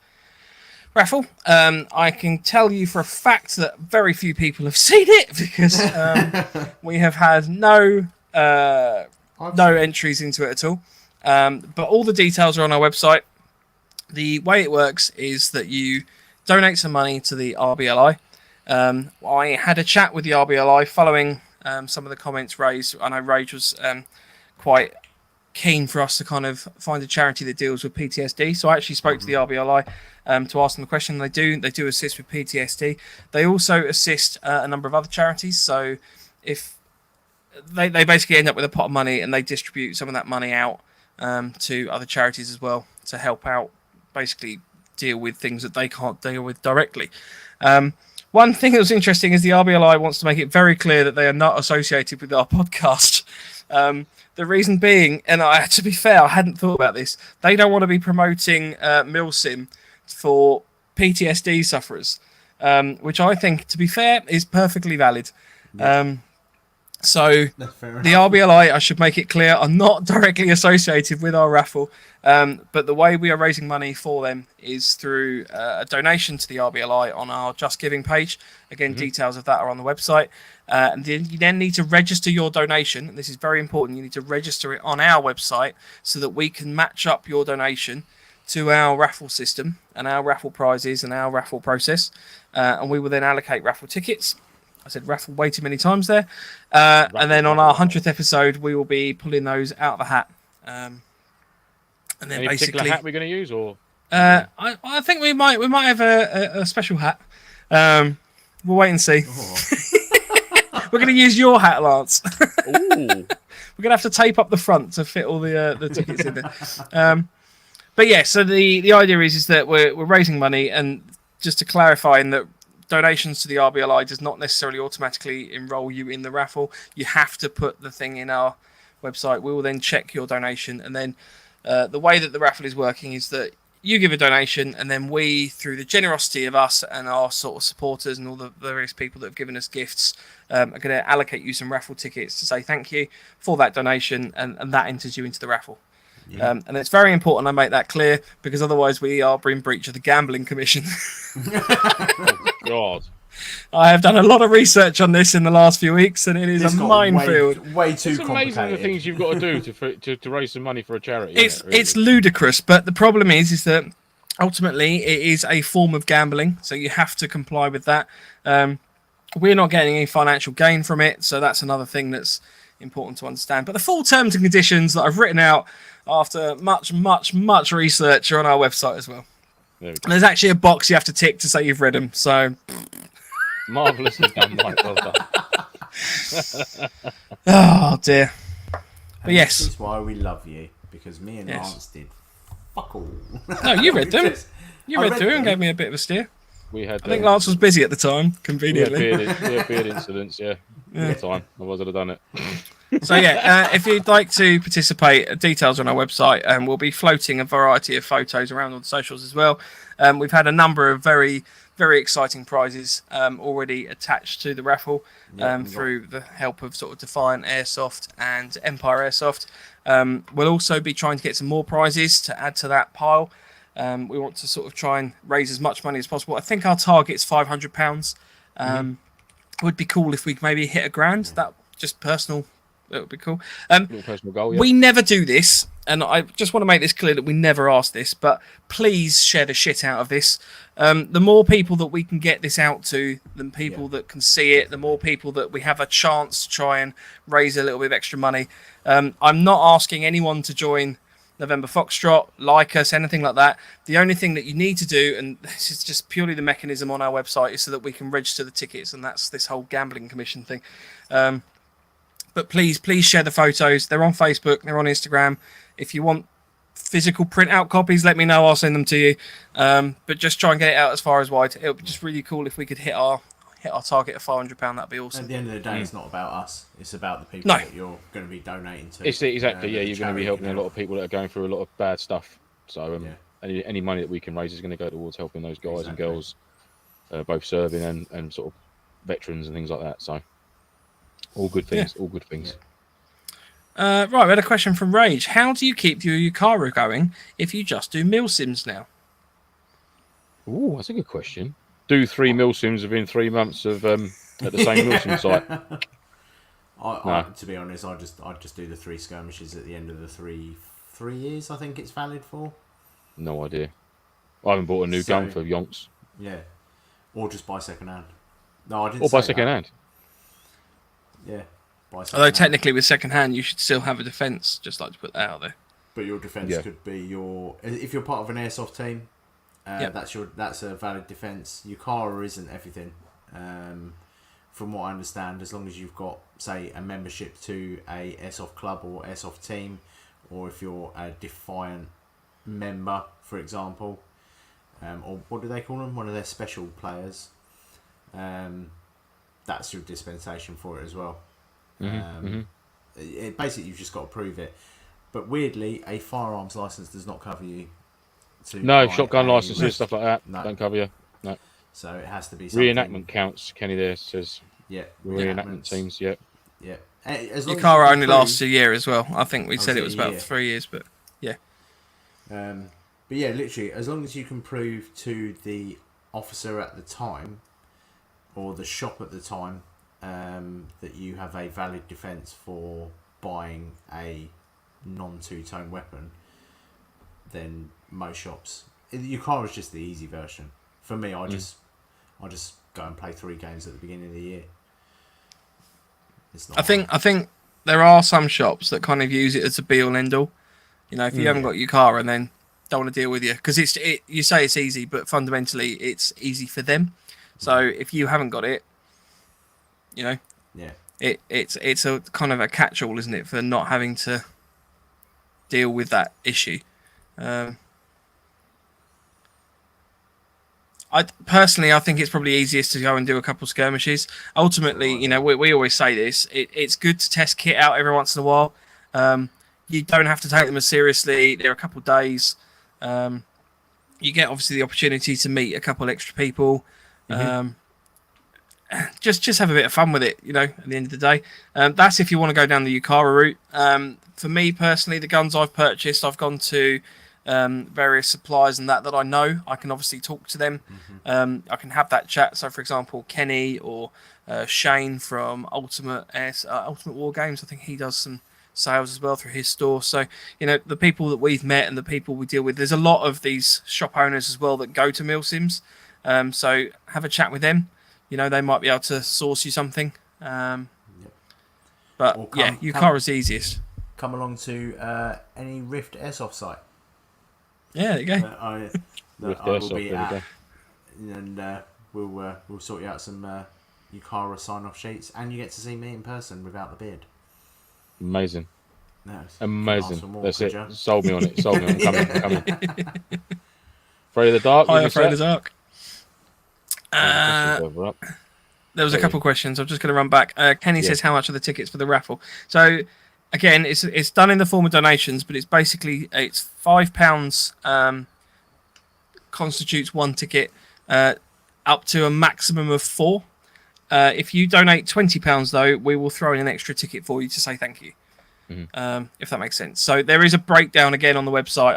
raffle. I can tell you for a fact that very few people have seen it because we have had no entries into it at all. But all the details are on our website. The way it works is that you donate some money to the RBLI. I had a chat with the RBLI following some of the comments raised. I know Rage was quite keen for us to kind of find a charity that deals with PTSD. So I actually spoke to the RBLI to ask them the question. They do assist with PTSD. They also assist a number of other charities. So if they basically end up with a pot of money and they distribute some of that money out to other charities as well to help out, basically deal with things that they can't deal with directly. One thing that was interesting is the RBLI wants to make it very clear that they are not associated with our podcast. The reason being, and to be fair, I hadn't thought about this, they don't want to be promoting MilSim for PTSD sufferers, which I think, to be fair, is perfectly valid. So the RBLI, I should make it clear, are not directly associated with our raffle, but the way we are raising money for them is through a donation to the RBLI on our Just Giving page. Again, details of that are on the website. And then you then need to register your donation. And this is very important. You need to register it on our website so that we can match up your donation to our raffle system and our raffle prizes and our raffle process. And we will then allocate raffle tickets. I said raffle way too many times there. And then on our 100th episode, we will be pulling those out of the hat. And then Any particular hat we're going to use, or I think we might have a special hat. We'll wait and see. We're going to use your hat, Lance. Ooh. We're going to have to tape up the front to fit all the tickets in there. But yeah, so the idea is that we're raising money, and just to clarify, in that donations to the RBLI does not necessarily automatically enroll you in the raffle. You have to put the thing in our website. We will then check your donation, and then the way that the raffle is working is that you give a donation, and then we, through the generosity of us and our sort of supporters and all the various people that have given us gifts, are going to allocate you some raffle tickets to say thank you for that donation, and that enters you into the raffle. Yeah. And it's very important I make that clear, because otherwise we are in breach of the Gambling Commission. Oh, God. I have done a lot of research on this in the last few weeks, and it is a minefield. Way too it's complicated. Amazing the things you've got to do to raise some money for a charity. It's ludicrous, but the problem is that ultimately it is a form of gambling, so you have to comply with that. We're not getting any financial gain from it, so that's another thing that's important to understand. But the full terms and conditions that I've written out after much research are on our website as well. There's actually a box you have to tick to say you've read them, so... Marvellously done, Mike. Well done. Oh dear. But yes, this is why we love you, because me and Lance did fuck all. No, you read them. You read through them and gave me a bit of a steer. I think Lance was busy at the time, conveniently. We had beard incidents, at the time. Otherwise I'd have done it. So if you'd like to participate, details on our website, and we'll be floating a variety of photos around on the socials as well. We've had a number of very exciting prizes already attached to the raffle through the help of sort of Defiant Airsoft and Empire Airsoft. We'll also be trying to get some more prizes to add to that pile. We want to sort of try and raise as much money as possible. I think our target's £500. It would be cool if we could maybe hit £1,000. That just personal. That would be cool. Personal goal, yeah. We never do this, and I just want to make this clear that we never ask this, but please share the shit out of this. The more people that we can get this out to, the people that can see it, the more people that we have a chance to try and raise a little bit of extra money. I'm not asking anyone to join November Foxtrot, like us, anything like that. The only thing that you need to do, and this is just purely the mechanism on our website, is so that we can register the tickets, and that's this whole Gambling Commission thing. But please share the photos. They're on Facebook, they're on Instagram. If you want physical print-out copies, let me know. I'll send them to you. But just try and get it out as far as wide. It would be just really cool if we could hit our target of £500. That'd be awesome. At the end of the day, it's not about us. It's about the people that you're going to be donating to. Exactly. You're going to be helping a lot of people that are going through a lot of bad stuff. So any money that we can raise is going to go towards helping those guys and girls, both serving and sort of veterans and things like that. So all good things. All good things. Right, we had a question from Rage. How do you keep your Yukara going if you just do MilSims now? Ooh, that's a good question. Do 3 MilSims within 3 months of at the same MilSim site? To be honest, I just do the 3 skirmishes at the end of the 3 years. I think it's valid for. No idea. I haven't bought a new gun for yonks. Yeah, or just buy second hand. No, I didn't. Or buy second hand. Yeah. Although technically with second hand, you should still have a defence. Just like to put that out there. But your defence could be if you're part of an airsoft team, that's a valid defence. Your car isn't everything. From what I understand, as long as you've got, say, a membership to a airsoft club or airsoft team, or if you're a Defiant member, for example, or what do they call them? One of their special players. That's your dispensation for it as well. Basically, you've just got to prove it. But weirdly, a firearms license does not cover you. Shotgun licenses, stuff like that, don't cover you. No. So it has to be something. Reenactment counts. Kenny there says. Yeah. Reenactment teams. Yeah. Yeah. Your car only lasts a year as well. I think we said it was about 3 years, but yeah. But yeah, literally, as long as you can prove to the officer at the time, or the shop at the time, that you have a valid defence for buying a non-two-tone weapon, then most shops. Your car is just the easy version. For me, I just go and play 3 games at the beginning of the year. It's not I think there are some shops that kind of use it as a be all end all. You know, if you haven't got your car and then don't want to deal with you, because you say it's easy, but fundamentally it's easy for them. So if you haven't got it, you know, it's a kind of a catch all, isn't it, for not having to deal with that issue. I think it's probably easiest to go and do a couple skirmishes. Ultimately, you know, we always say this. It's good to test kit out every once in a while. You don't have to take them as seriously. They're a couple of days. You get obviously the opportunity to meet a couple extra people. Just have a bit of fun with it, you know, at the end of the day. That's if you want to go down the Yukara route. For me personally, the guns I've purchased, I've gone to various suppliers and that I know. I can obviously talk to them. I can have that chat. So, for example, Kenny or Shane from Ultimate War Games, I think he does some sales as well through his store. So, you know, the people that we've met and the people we deal with, there's a lot of these shop owners as well that go to MilSims. So have a chat with them. You know, they might be able to source you something. But Yukara's easiest. Come along to any Rift Airsoft site. Yeah, there you go. I will be at, and we'll sort you out some Yukara sign-off sheets, and you get to see me in person without the beard. Amazing. No, amazing. More, that's it. Sold me on it. I'm coming. Afraid of the dark. Hi, Afraid of the dark. There was a couple of questions. I'm just going to run back. Kenny says, how much are the tickets for the raffle? So, again, it's done in the form of donations, but it's £5 constitutes one ticket, up to a maximum of 4. If you donate £20, though, we will throw in an extra ticket for you to say thank you. If that makes sense. So there is a breakdown again on the website.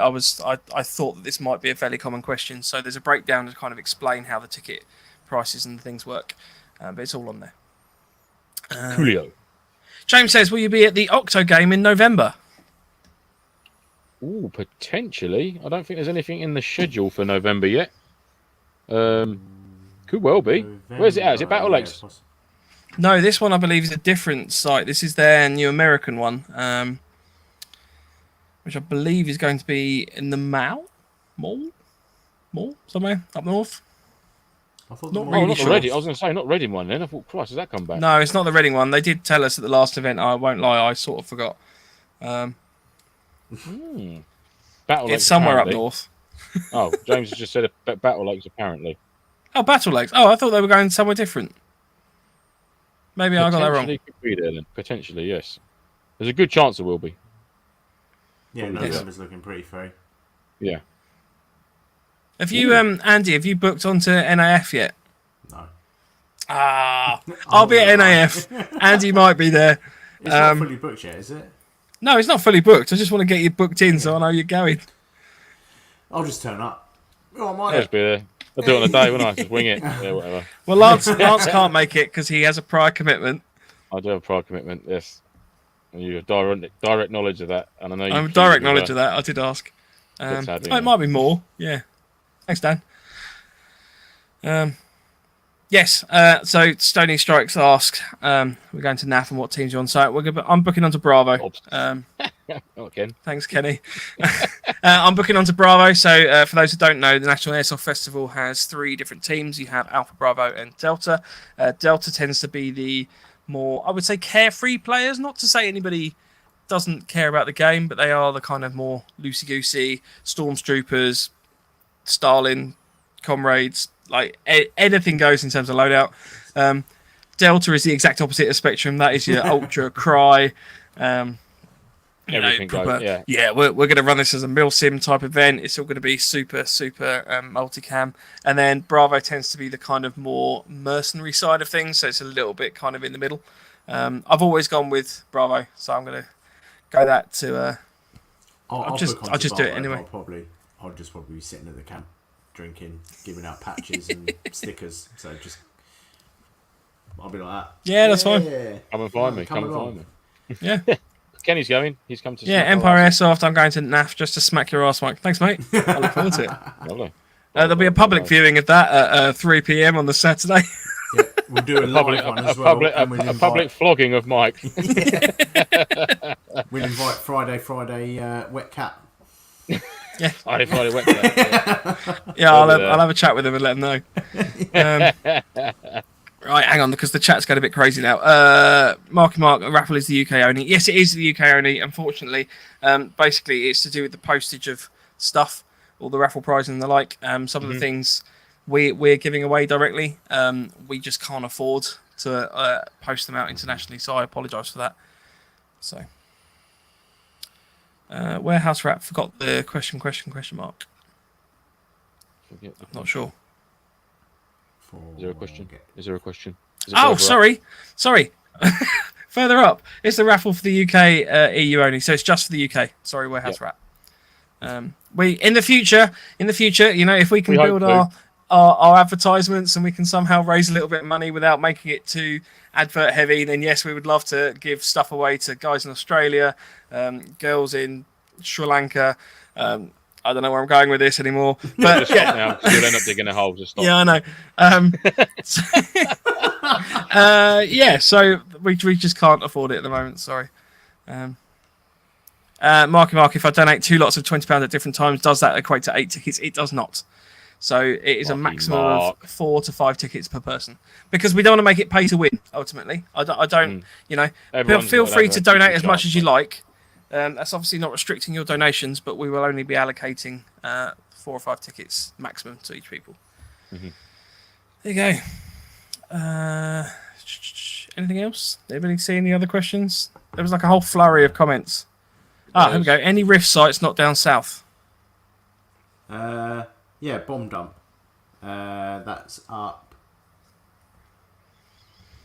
I thought that this might be a fairly common question. So there's a breakdown to kind of explain how the ticket prices and things work. But it's all on there. Coolio. James says, will you be at the Octo game in November? Ooh, potentially. I don't think there's anything in the schedule for November yet. Could well be. November, Where's it at? Is it Battle Lakes? No, this one I believe is a different site. This is their new American one, which I believe is going to be in the Mall somewhere up north. I thought Not Oh, really not sure. the Reading. I was going to say not Reading one. Then I thought, Christ, has that come back? No, it's not the Reading one. They did tell us at the last event. I won't lie, I sort of forgot. Battle It's Lakes, somewhere apparently. up north. Oh, James has just said Battle Lakes apparently. Oh, Battle Lakes. Oh, I thought they were going somewhere different. Maybe I got that wrong. Potentially could be there then. Potentially, yes. There's a good chance it will be. Yeah, November's looking pretty free. Yeah. Have you, Andy? Have you booked onto NAF yet? No. I'll be at NAF. Andy might be there. It's not fully booked yet, is it? No, it's not fully booked. I just want to get you booked in so I know you're going. I'll just turn up. Oh, I might. I'll just be there. I'll do it on the day, won't I? Just wing it. Yeah, whatever. Well, Lance can't make it because he has a prior commitment. I do have a prior commitment, yes. And you have direct knowledge of that. And I know you I have direct knowledge of that. I did ask. It might be more. Yeah. Thanks, Dan. Yes. So Stony Strikes asks, we're going to NAF and what teams are on site. I'm booking onto Bravo. Again. Thanks, Kenny. I'm booking onto Bravo. So for those who don't know, the National Airsoft Festival has 3 different teams. You have Alpha, Bravo, and Delta. Delta tends to be the more, I would say, carefree players. Not to say anybody doesn't care about the game, but they are the kind of more loosey-goosey Stormtroopers, Stalin, Comrades. Like anything goes in terms of loadout. Delta is the exact opposite of Spectrum. That is your Ultra Cry. Everything goes. Yeah, we're going to run this as a MilSim type event. It's all going to be super multicam. And then Bravo tends to be the kind of more mercenary side of things, so it's a little bit kind of in the middle. I've always gone with Bravo, so I'm going to go that to. I'll just do it anyway. I'll just probably be sitting at the camp, drinking, giving out patches and stickers. So I'll be like that. Yeah, that's fine. Come and find me. Come and find me. Yeah. Kenny's going. He's come to. Yeah, Empire Airsoft. I'm going to NAF just to smack your ass, Mike. Thanks, mate. I look forward to it. Lovely. There'll be a public viewing of that at 3 p.m. on the Saturday. Yeah, we'll do a live one as well. A public flogging of Mike. We'll invite Friday Wet Cat. Yeah, Friday Wet Cat. Yeah, I'll have a chat with him and let him know. Right, hang on, because the chat's going a bit crazy now. Marky Mark, Raffle is the UK only. Yes, it is the UK only, unfortunately. Basically, it's to do with the postage of stuff, all the raffle prizes and the like. Some of the things we're giving away directly, we just can't afford to post them out internationally, so I apologise for that. So, Warehouse Rat forgot the question mark. Not sure. Is there a question? Is there a question? Oh, sorry. Further up, it's the raffle for the UK EU only, so it's just for the UK. Sorry, Warehouse Rat. We in the future, you know, if we can build our advertisements and we can somehow raise a little bit of money without making it too advert heavy, then yes, we would love to give stuff away to guys in Australia, girls in Sri Lanka. I don't know where I'm going with this anymore. But just stop now, you'll end up digging a hole. Just stop. Yeah, I know. So we just can't afford it at the moment. Sorry. Marky Mark, if I donate 2 lots of £20 at different times, does that equate to 8 tickets? It does not. So it is a maximum of 4 to 5 tickets per person, because we don't want to make it pay to win. Ultimately, I don't. You know, feel free to donate as much as you like. That's obviously not restricting your donations, but we will only be allocating 4 or 5 tickets maximum to each people. There you go. Anything else? Anybody see any other questions? There was like a whole flurry of comments. Here we go. Any rift sites not down south? Yeah, Bomb Dump. That's up.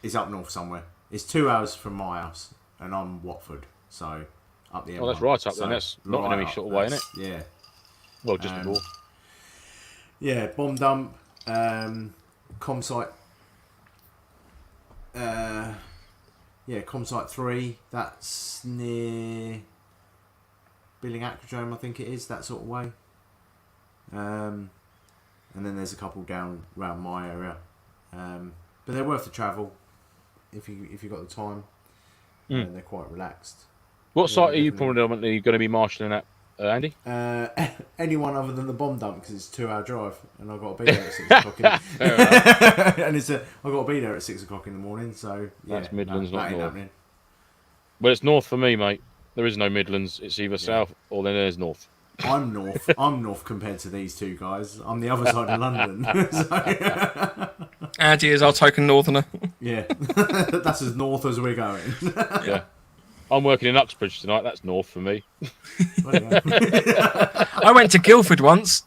It's up north somewhere. It's 2 hours from my house, and I'm Watford, so up the M1. Oh, that's right up then. That's not an enemy short away, isn't it? Yeah. Well, just before. Yeah, Bomb Dump. Comsite. Comsite 3. That's near Billing Acrodrome, I think it is, that sort of way. And then there's a couple down around my area, but they're worth the travel if you got the time. And they're quite relaxed. What site are you predominantly going to be marshalling at, Andy? Anyone other than the Bomb Dump, because it's a 2-hour drive, and I've got to be there at 6 o'clock. And I've got to be there at 6 o'clock in the morning. So yeah, that's Midlands, not North. Happening. Well, it's north for me, mate. There is no Midlands. It's either south or then there's north. I'm north. I'm north compared to these two guys. I'm the other side of London. So. Andy is our token northerner. Yeah, that's as north as we're going. Yeah, I'm working in Uxbridge tonight. That's north for me. I went to Guildford once.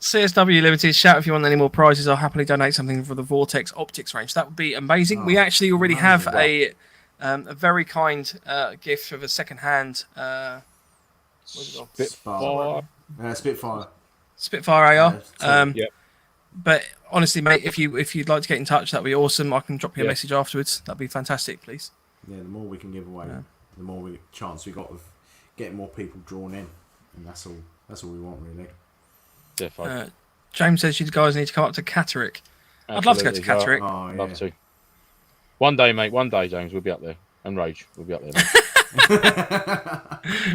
CSW Limited, shout if you want any more prizes. I'll happily donate something for the Vortex Optics range. That would be amazing. We actually already have a very kind gift of a second-hand Spitfire AR. But honestly, mate, if you'd like to get in touch, that'd be awesome. I can drop you a message afterwards. That'd be fantastic, please. Yeah, the more we can give away, the more chance we got of getting more people drawn in, and that's all we want really. Definitely. James says you guys need to come up to Catterick. I'd love to go to Catterick. Oh, yeah. Love to. One day, mate. One day, James. We'll be up there. And Rage. We'll be up there.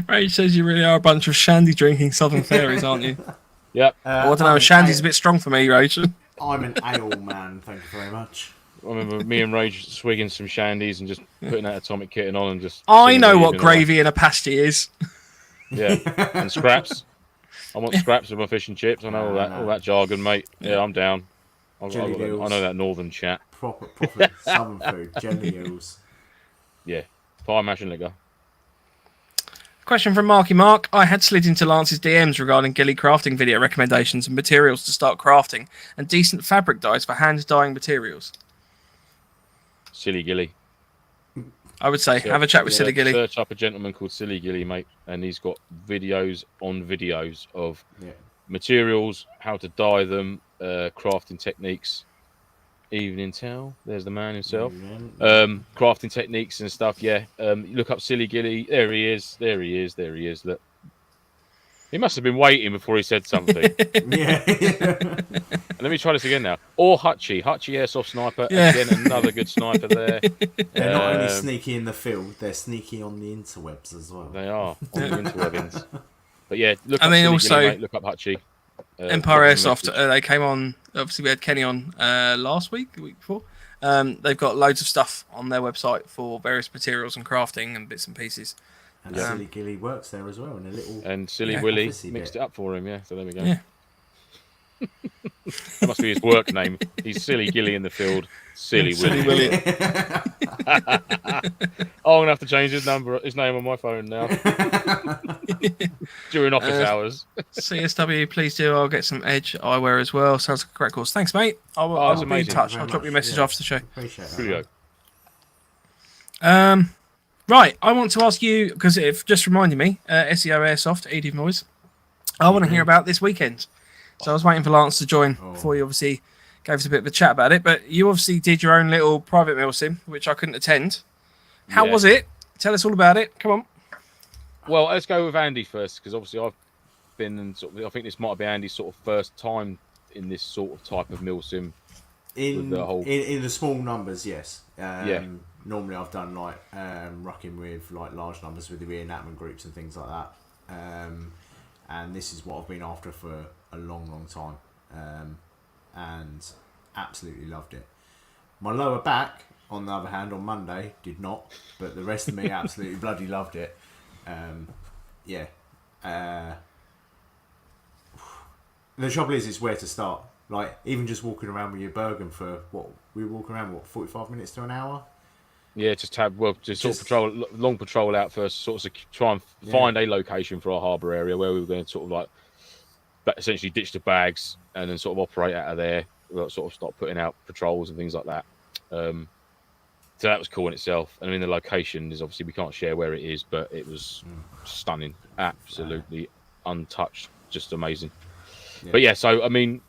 Rage says you really are a bunch of shandy drinking southern fairies, aren't you? Yep. I don't know. Shandy's a bit strong for me, Rage. I'm an ale man. Thank you very much. I remember me and Rage swigging some shandies and just putting that atomic kitten on and just. I know what gravy in a pasty is. Yeah, and scraps. I want scraps with my fish and chips. I know all that jargon, mate. Yeah, I'm down. I know that northern chat. Proper southern food. Jelly eels. Yeah, pie, mash and liquor. Question from Marky Mark. I had slid into Lance's DMs regarding ghillie crafting video recommendations and materials to start crafting and decent fabric dyes for hand dyeing materials. Silly Ghillie. I would say have a chat with Silly Ghillie. Search up a gentleman called Silly Ghillie, mate, and he's got videos on videos of materials, how to dye them, crafting techniques. Evening Tell, there's the man himself. Crafting techniques and stuff. Yeah, look up Silly Ghillie. There he is. Look, he must have been waiting before he said something. Yeah. Let me try this again now. Or Hutchie Airsoft Sniper. Again, another good sniper there. They're not only sneaky in the field, they're sneaky on the interwebs as well. They are on the interwebs. But yeah, look up Silly Ghillie, mate. Look up Hutchie. Empire Airsoft. They came on. Obviously, we had Kenny on last week, the week before. They've got loads of stuff on their website for various materials and crafting and bits and pieces. And Silly Ghillie works there as well in a little. And Silly Willy mixed it up for him. Yeah, so there we go. Yeah. That must be his work name. He's Silly Ghillie in the field. Silly Willy. I'm gonna have to change his name on my phone now. During office hours. CSW, please do. I'll get some Edge eyewear as well. Sounds like a great course. Thanks, mate. I will be in touch. I'll drop you a message after the show. Appreciate that. Right, I want to ask you, because it just reminded me, SEO Airsoft, Edie Noise. I want to hear about this weekend. So I was waiting for Lance to join before you obviously gave us a bit of a chat about it. But you obviously did your own little private MilSim, which I couldn't attend. How was it? Tell us all about it. Come on. Well, let's go with Andy first, because obviously I've been and I think this might be Andy's sort of first time in this sort of type of MilSim. In the small numbers, yes. Normally I've done like rucking with like large numbers with the reenactment groups and things like that. And this is what I've been after for a long time. And absolutely loved it. My lower back, on the other hand, on Monday did not, but the rest of me absolutely bloody loved it. The trouble is, it's where to start. Like, even just walking around with your Bergen for we were walking around 45 minutes to an hour. Yeah, sort of patrol, long patrol out first, sort of try and find a location for our harbour area where we were going to sort of like essentially ditch the bags and then sort of operate out of there, sort of start putting out patrols and things like that. So that was cool in itself. And I mean, the location is obviously, we can't share where it is, but it was stunning, absolutely untouched, just amazing. Yeah. But yeah, so I mean,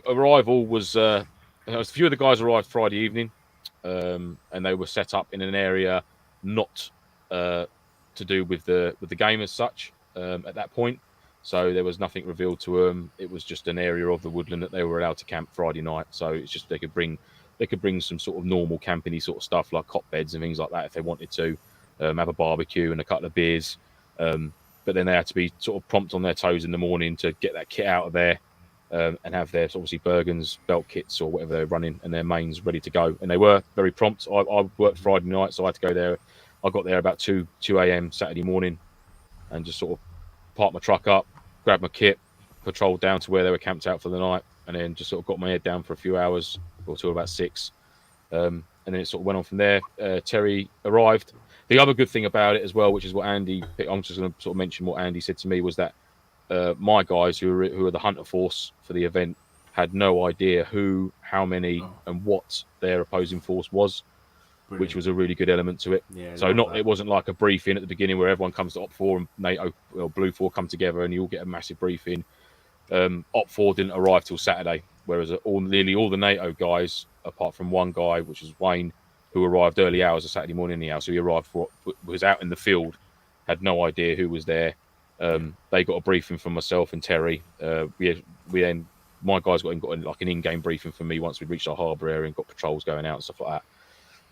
arrival was a few of the guys arrived Friday evening. And they were set up in an area not to do with the game as such at that point. So there was nothing revealed to them. It was just an area of the woodland that they were allowed to camp Friday night. So it's just they could bring some sort of normal camping-y sort of stuff like cot beds and things like that if they wanted to, have a barbecue and a couple of beers. But then they had to be sort of prompt on their toes in the morning to get that kit out of there. And have their obviously Bergens, belt kits or whatever they're running and their mains ready to go. And they were very prompt. I worked Friday night, so I had to go there. I got there about 2 a.m. Saturday morning and just sort of parked my truck up, grabbed my kit, patrolled down to where they were camped out for the night, and then just sort of got my head down for a few hours or till about 6. And then it sort of went on from there. Terry arrived. The other good thing about it as well, which is what Andy, I'm just going to sort of mention what Andy said to me, was that my guys who are the hunter force for the event had no idea who, how many, and what their opposing force was. Brilliant. Which was a really good element to it. Yeah, so it wasn't like a briefing at the beginning where everyone comes to Op 4 and NATO or Blue 4 come together and you all get a massive briefing. Op 4 didn't arrive till Saturday, whereas nearly all the NATO guys, apart from one guy, which was Wayne, who arrived early hours of Saturday morning anyhow, so he arrived was out in the field had no idea who was there. They got a briefing from myself and Terry. We then, my guys got like an in-game briefing from me once we reached our harbour area and got patrols going out and stuff like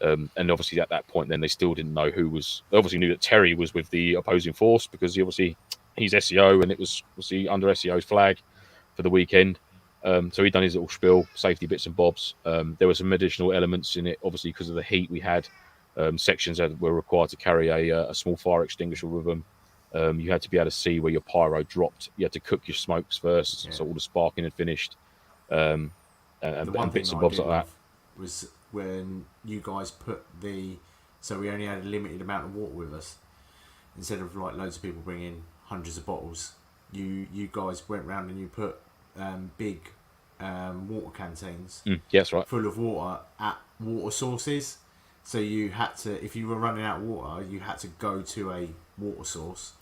that. And obviously at that point, then they still didn't know who was. They obviously knew that Terry was with the opposing force because he's SEO and it was obviously under SEO's flag for the weekend. So he'd done his little spiel, safety bits and bobs. There were some additional elements in it, obviously because of the heat we had. Sections that were required to carry a small fire extinguisher with them. You had to be able to see where your pyro dropped. You had to cook your smokes first, so all the sparking had finished. And bits and bobs like that. Was when you guys put so we only had a limited amount of water with us. Instead of like loads of people bringing hundreds of bottles, you guys went round and you put big water canteens that's right. full of water at water sources. So you had to, if you were running out of water, you had to go to a water source,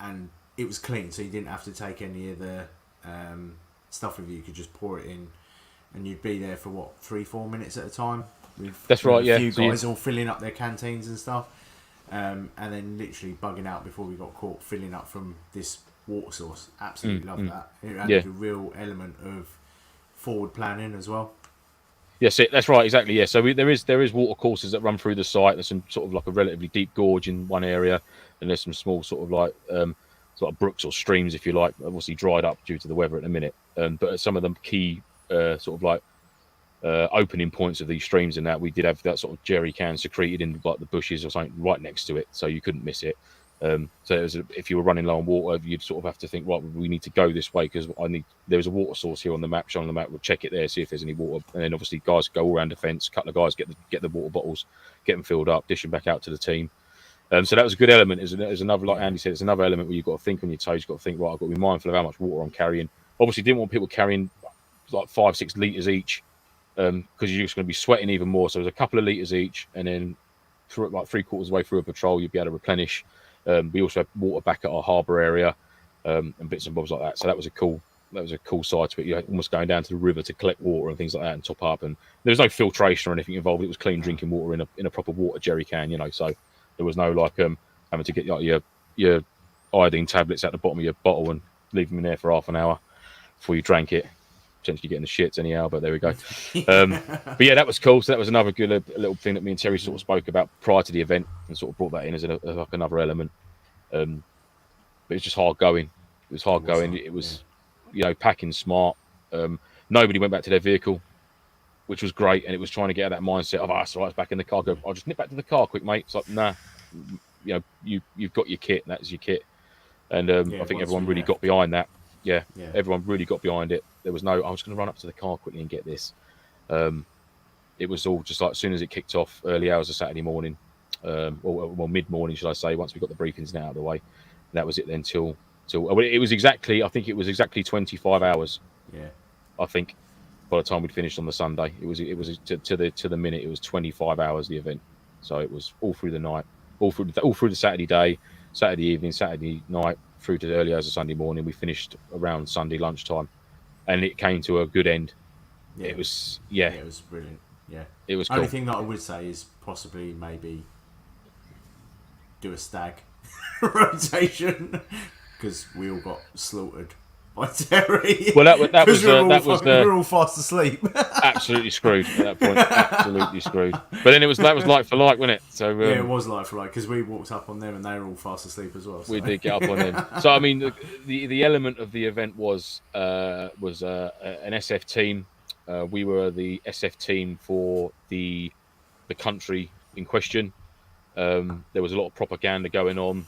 and it was clean, so you didn't have to take any of the stuff with you. You could just pour it in, and you'd be there for 3-4 minutes at a time. That's right. A few guys all filling up their canteens and stuff, and then literally bugging out before we got caught filling up from this water source. Absolutely love that. It added a real element of forward planning as well. Yes, that's right, exactly. Yeah, so there is water courses that run through the site. There's some sort of like a relatively deep gorge in one area, and there's some small sort of like sort of brooks or streams, if you like, obviously dried up due to the weather at the minute. But at some of the key sort of like opening points of these streams and that, we did have that sort of jerry can secreted in like the bushes or something right next to it, so you couldn't miss it. So if you were running low on water, you'd sort of have to think, right, we need to go this way because there's a water source here on the map, shown on the map. We'll check it there, see if there's any water, and then obviously guys go all around the fence. A couple of guys get the water bottles, get them filled up, dish them back out to the team. So that was a good element. There's another, like Andy said, it's another element where you've got to think on your toes. You've got to think, right, I've got to be mindful of how much water I'm carrying. Obviously, didn't want people carrying like 5-6 litres each because you're just going to be sweating even more. So there's a couple of litres each, and then through like 3/4 of the way through a patrol, you'd be able to replenish. We also had water back at our harbour area and bits and bobs like that. So that was a cool side to it. You're almost going down to the river to collect water and things like that and top up. And there was no filtration or anything involved. It was clean drinking water in a proper water jerry can, you know. So there was no like having to get like your iodine tablets at the bottom of your bottle and leave them in there for half an hour before you drank it. Potentially getting the shits anyhow, but there we go. But yeah, that was cool. So that was another good little thing that me and Terry sort of spoke about prior to the event and sort of brought that in as like another element. But it was just hard going. It was hard going. It was, you know, packing smart. Nobody went back to their vehicle, which was great. And it was trying to get out of that mindset of, that's all right, it's back in the car. Go, I'll just nip back to the car quick, mate. It's like, nah, you know, you've got your kit, and that's your kit. And I think everyone really got behind that. Yeah, everyone really got behind it. There was no, I was going to run up to the car quickly and get this. It was all just like as soon as it kicked off, early hours of Saturday morning, well mid-morning, should I say, once we got the briefings now out of the way. That was it then till it was exactly, I think it was exactly 25 hours. Yeah. I think by the time we'd finished on the Sunday, it was to the minute, it was 25 hours, the event. So it was all through the night, all through the Saturday day, Saturday evening, Saturday night, through to the early hours of Sunday morning. We finished around Sunday lunchtime, and it came to a good end. Yeah. It was it was brilliant. Yeah, it was cool. Only thing that I would say is possibly maybe do a stag rotation because we all got slaughtered by Terry. Well, that was we're all fast asleep. Absolutely screwed at that point. Absolutely screwed. But then that was like for like, wasn't it? So yeah, it was like for like because we walked up on them and they were all fast asleep as well. So. We did get up on them. So I mean, the element of the event was an SF team. We were the SF team for the country in question. There was a lot of propaganda going on.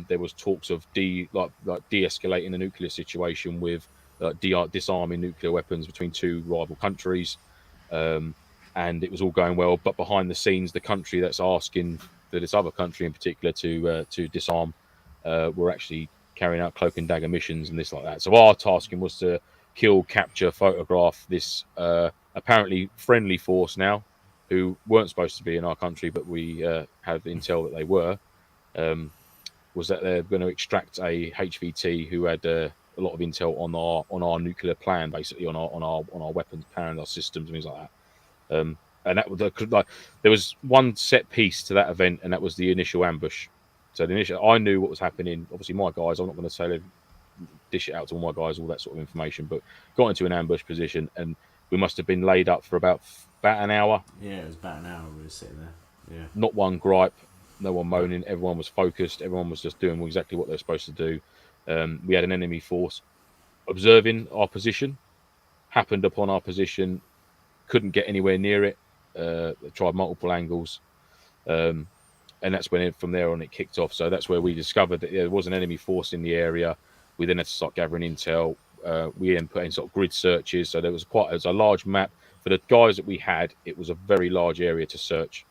There was talks of de-escalating the nuclear situation with disarming nuclear weapons between two rival countries, and it was all going well. But behind the scenes, the country that's asking for this other country in particular to disarm were actually carrying out cloak and dagger missions and this like that. So our tasking was to kill, capture, photograph this apparently friendly force now, who weren't supposed to be in our country, but we have intel that they were. Was that they're going to extract a HVT who had a lot of intel on our nuclear plan, basically on our weapons, powering our systems, and things like that. And that there was one set piece to that event, and that was the initial ambush. So the initial, I knew what was happening. Obviously, my guys, I'm not going to say dish it out to all my guys, all that sort of information, but got into an ambush position, and we must have been laid up for about an hour. Yeah, it was about an hour we were sitting there. Yeah. Not one gripe, no one moaning. Everyone was focused. Everyone was just doing exactly what they're supposed to do. We had an enemy force observing our position, happened upon our position, couldn't get anywhere near it. They tried multiple angles. And that's when from there on it kicked off. So that's where we discovered that there was an enemy force in the area. We then had to start gathering intel. We then put in sort of grid searches. So there was a large map for the guys that we had. It was a very large area to search.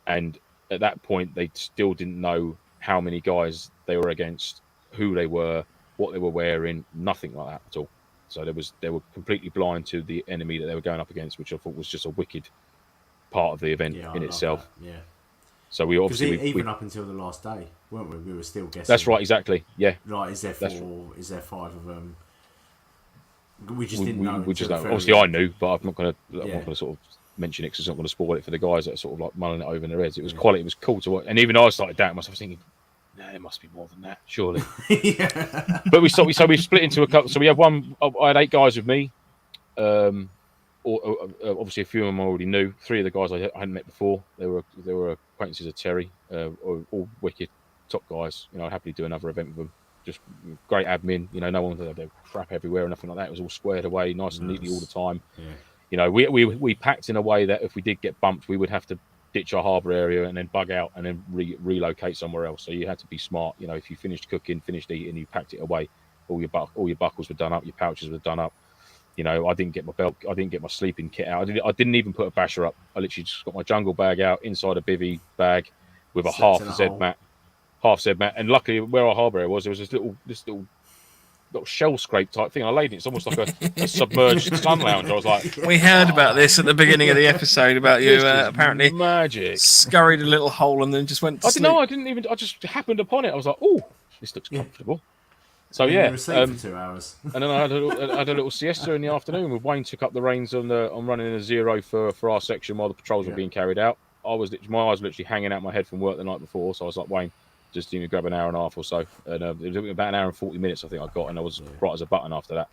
And at that point, they still didn't know how many guys they were against, who they were, what they were wearing, nothing like that at all. So they were completely blind to the enemy that they were going up against, which I thought was just a wicked part of the event in itself. That. Yeah. So we obviously even up until the last day, weren't we? We were still guessing. That's right, exactly. Yeah. Like, is there 4? Is there 5 of them? We just didn't know. We just know. Obviously, I knew, but I'm not going to sort of mention it because it's not going to spoil it for the guys that are sort of like mulling it over in their heads. It was quality. It was cool to watch, and even I started doubting myself, thinking, "No, there must be more than that, surely." Yeah. But we split into a couple. So we had I had 8 guys with me. Obviously, a few of them I already knew. 3 of the guys I hadn't met before. They were acquaintances of Terry. All wicked top guys. You know, I'd happily do another event with them. Just great admin. You know, no one had crap everywhere or nothing like that. It was all squared away, nice and neatly all the time. Yeah. You know, we packed in a way that if we did get bumped, we would have to ditch our harbour area and then bug out and then relocate somewhere else. So you had to be smart. You know, if you finished cooking, finished eating, you packed it away. All your buckles were done up. Your pouches were done up. You know, I didn't get my belt. I didn't get my sleeping kit out. I didn't even put a basher up. I literally just got my jungle bag out inside a bivvy bag with a half Z mat. And luckily, where our harbour area was, there was this little shell scrape type thing. I laid it. It's almost like a submerged sun lounge. I was like, we heard about this at the beginning of the episode about you apparently magic scurried a little hole and then just went to sleep. I didn't even. I just happened upon it. I was like, oh, this looks comfortable. So and yeah, you were asleep for 2 hours. And then I had a little siesta in the afternoon. With Wayne took up the reins on running a 0 for our section while the patrols were being carried out. My eyes were literally hanging out my head from work the night before, so I was like, Wayne, just grab an hour and a half or so. And it was about an hour and 40 minutes I think I got, and I was bright as a button after that.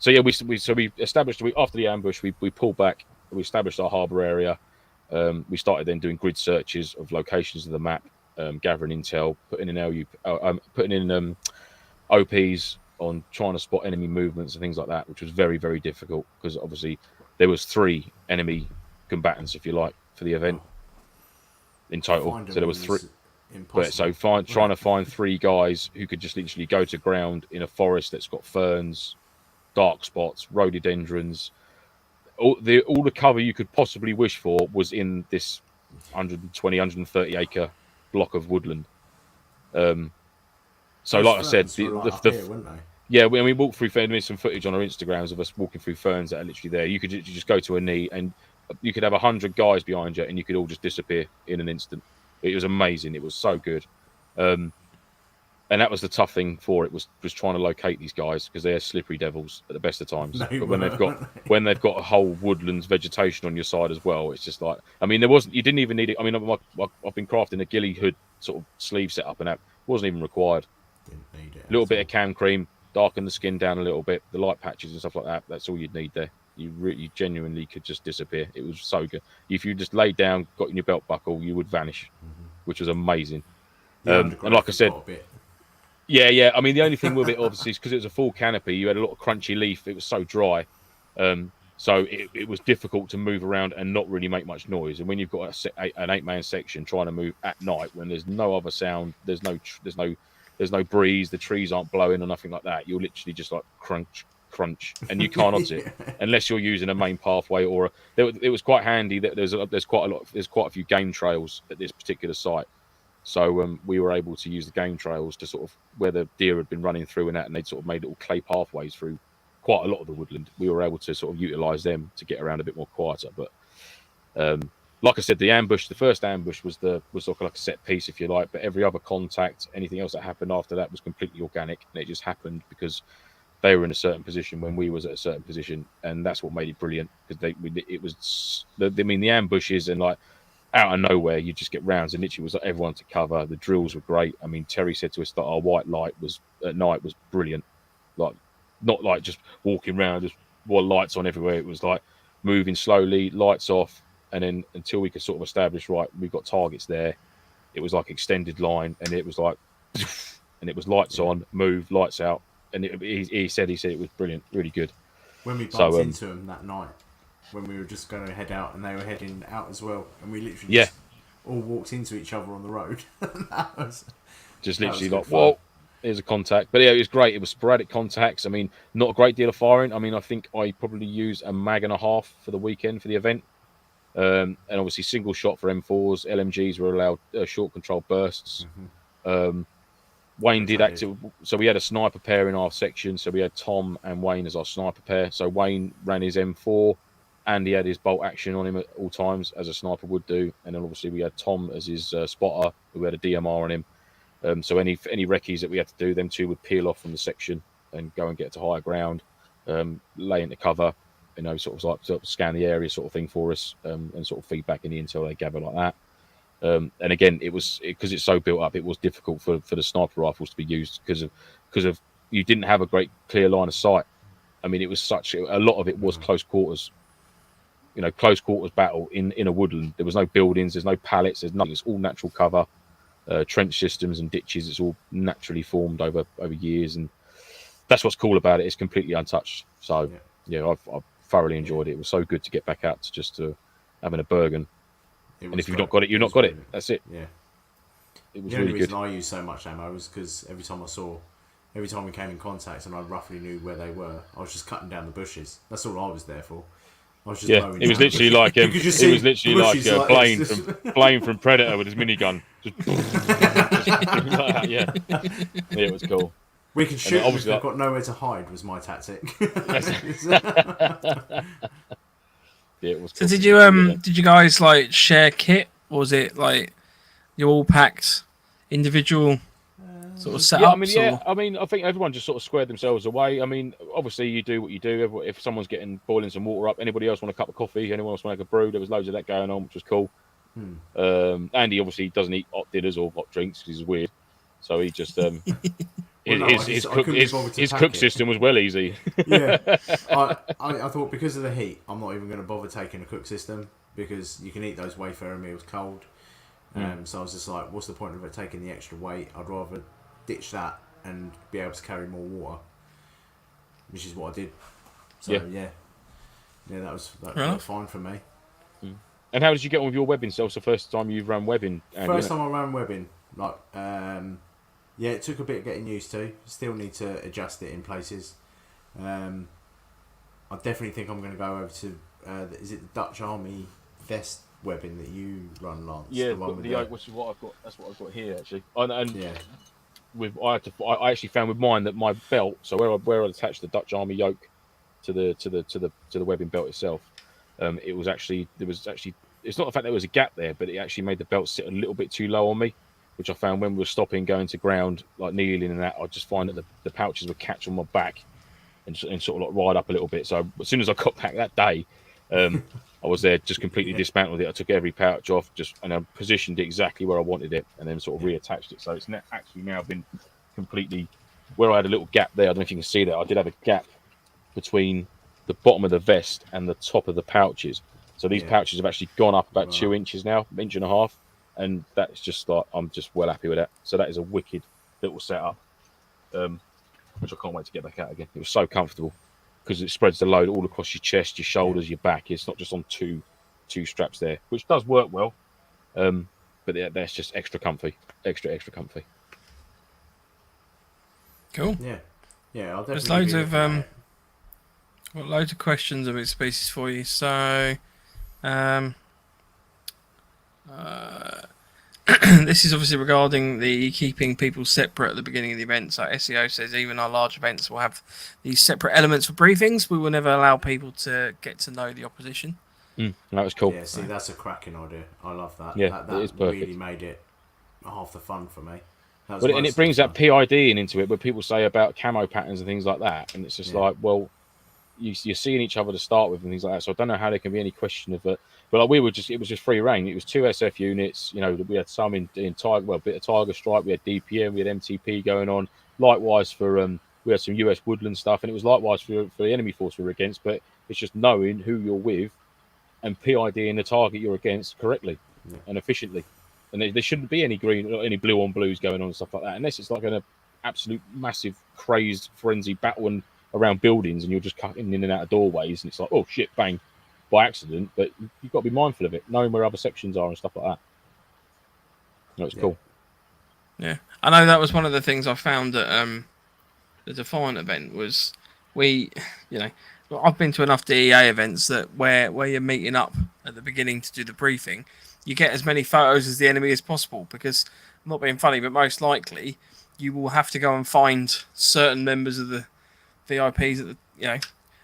So yeah, we established after the ambush, we pulled back, we established our harbour area. We started then doing grid searches of locations of the map, gathering intel, putting in OPs on trying to spot enemy movements and things like that, which was very, very difficult because obviously there was 3 enemy combatants, if you like, for the event in total. So there was 3. But so trying to find 3 guys who could just literally go to ground in a forest that's got ferns, dark spots, rhododendrons. All the cover you could possibly wish for was in this 120, 130 acre block of woodland. So, like I said, we walked through. There's some footage on our Instagrams of us walking through ferns that are literally there. You could just go to a knee, and you could have 100 guys behind you, and you could all just disappear in an instant. It was amazing. It was so good, and that was the tough thing for it was trying to locate these guys because they're slippery devils at the best of times. But when they've got a whole woodlands vegetation on your side as well, it's just like, I mean, you didn't even need it. I mean, I've been crafting a ghillie hood sort of sleeve setup, and that wasn't even required. A little bit of cam cream, darken the skin down a little bit, the light patches and stuff like that. That's all you'd need there. You genuinely could just disappear. It was so good. If you just laid down, got in your belt buckle, you would vanish, which was amazing. And like I said, yeah. I mean, the only thing with it obviously is because it was a full canopy. You had a lot of crunchy leaf. It was so dry, so it was difficult to move around and not really make much noise. And when you've got an 8-man section trying to move at night when there's no other sound, there's no breeze, the trees aren't blowing or nothing like that. You're literally just like crunch, and you can't odds it unless you're using a main pathway or it was quite handy that there's quite a few game trails at this particular site. So we were able to use the game trails to sort of where the deer had been running through and they'd sort of made little clay pathways through quite a lot of the woodland. We were able to sort of utilize them to get around a bit more quieter. But like I said, the first ambush was sort of like a set piece, if you like, but every other contact, anything else that happened after that was completely organic, and it just happened because they were in a certain position when we was at a certain position, and that's what made it brilliant. Because the ambushes and like out of nowhere, you just get rounds, and literally was like everyone to cover. The drills were great. I mean, Terry said to us that our white light was at night was brilliant. Like, not like just walking around, just lights on everywhere. It was like moving slowly, lights off, and then until we could sort of establish, right, we've got targets there. It was like extended line, and it was like, and it was lights on, move, lights out, and he said it was brilliant, really good. When we bumped into them that night, when we were just going to head out, and they were heading out as well, and we literally just all walked into each other on the road. That was just literally like, whoa, here's a contact. But yeah, it was great. It was sporadic contacts. I mean, not a great deal of firing. I mean, I think I probably used a mag and a half for the weekend for the event. And obviously single shot for M4s. LMGs were allowed short control bursts. Wayne did active, so we had a sniper pair in our section. So we had Tom and Wayne as our sniper pair. So Wayne ran his M4 and he had his bolt action on him at all times, as a sniper would do. And then obviously we had Tom as his spotter, who had a DMR on him. So any recce's that we had to do, them two would peel off from the section and go and get to higher ground, lay into cover, sort of scan the area sort of thing for us, and sort of feedback in the intel they gather like that. And again, because it's so built up, it was difficult for the sniper rifles to be used because of you didn't have a great clear line of sight. I mean, it was a lot of it was close quarters. Close quarters battle in a woodland. There was no buildings, there's no pallets, there's nothing. It's all natural cover, trench systems and ditches. It's all naturally formed over years, and that's what's cool about it. It's completely untouched. So I've thoroughly enjoyed it. It was so good to get back out to having a Bergen. And if you've not got it, you've not got it. That's it. Yeah. It was the really only good. reason I used so much ammo was because every time we came in contact and I roughly knew where they were, I was just cutting down the bushes. That's all I was there for. I was just mowing it was down literally the like bushes. it was literally like Blaine from Predator with his minigun. Just like that, yeah, it was cool. We could shoot them if they've got nowhere to hide, was my tactic. Yeah, it was cool. So did you guys like share kit, or was it like you all packed individual sort of setups? I mean, I think everyone just sort of squared themselves away. I mean, obviously you do what you do. If someone's boiling some water up, anybody else want a cup of coffee? Anyone else want to make a brew? There was loads of that going on, which was cool. Andy obviously doesn't eat hot dinners or hot drinks because he's weird, so he just his cook system was well easy. Yeah, I thought because of the heat, I'm not even going to bother taking a cook system because you can eat those Wayfarer meals cold. So I was just like, what's the point of it taking the extra weight? I'd rather ditch that and be able to carry more water, which is what I did. So yeah, that was fine for me. And how did you get on with your webbing? So it's the first time you've run webbing? First time I ran webbing, it took a bit of getting used to. Still need to adjust it in places. I definitely think I'm going to go over to is it the Dutch Army vest webbing that you run, Lance? Yeah, which is what I've got. That's what I've got here actually. I actually found with mine that my belt, so where I attached the Dutch Army yoke to the webbing belt itself, it's not the fact there was a gap there, but it actually made the belt sit a little bit too low on me, which I found when we were stopping, going to ground, like kneeling and that, I just find that the pouches would catch on my back and sort of like ride up a little bit. So as soon as I got back that day, I was there, just completely dismantled it. I took every pouch off, and I positioned it exactly where I wanted it, and then sort of reattached it. So it's actually now been completely where I had a little gap there. I don't know if you can see that. I did have a gap between the bottom of the vest and the top of the pouches. So these pouches have actually gone up about 2 inches now, 1.5 inches, and that's just like, I'm just well happy with that. So that is a wicked little setup, which I can't wait to get back out again. It was so comfortable because it spreads the load all across your chest, your shoulders, your back. It's not just on two straps there, which does work well, but that's just extra comfy, extra comfy. Cool. Yeah. I'll There's loads of got loads of questions about species for you. So, this is obviously regarding the keeping people separate at the beginning of the event. So SEO says even our large events will have these separate elements for briefings. We will never allow people to get to know the opposition. That was cool. Yeah, see, that's a cracking idea. I love that. Yeah, that it is perfect. Really made it half the fun for me. And it brings that PID into it, where people say about camo patterns and things like that, and it's just like, well, you're seeing each other to start with and things like that. So I don't know how there can be any question of it. But like it was just free reign. It was 2 SF units. You know, we had some in Tiger, well, a bit of Tiger Strike. We had DPM, we had MTP going on. Likewise for we had some US Woodland stuff, and it was likewise for the enemy force we were against. But it's just knowing who you're with and PIDing the target you're against correctly and efficiently. And there shouldn't be any green or any blue on blues going on and stuff like that, unless it's like an absolute massive crazed frenzy battle around buildings and you're just cutting in and out of doorways and it's like, oh shit, bang, by accident. But you've got to be mindful of it, knowing where other sections are and stuff like that. No, it's cool. Yeah, I know that was one of the things I found at the Defiant event was I've been to enough DEA events that where you're meeting up at the beginning to do the briefing, you get as many photos as the enemy as possible, because I'm not being funny, but most likely you will have to go and find certain members of the VIPs at the,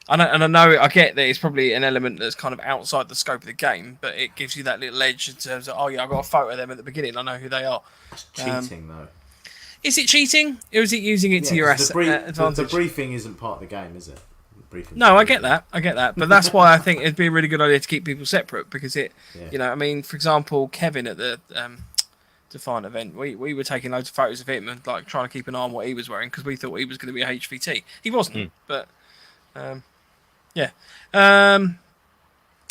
I get that it's probably an element that's kind of outside the scope of the game, but it gives you that little edge in terms of, I got a photo of them at the beginning, I know who they are. It's cheating though. Is it cheating, or is it using it to your advantage? The briefing isn't part of the game, is it? No, I get that, but that's why I think it'd be a really good idea to keep people separate, because for example, Kevin at the Defiant event, we were taking loads of photos of him and like trying to keep an eye on what he was wearing, because we thought he was going to be a HVT. He wasn't, but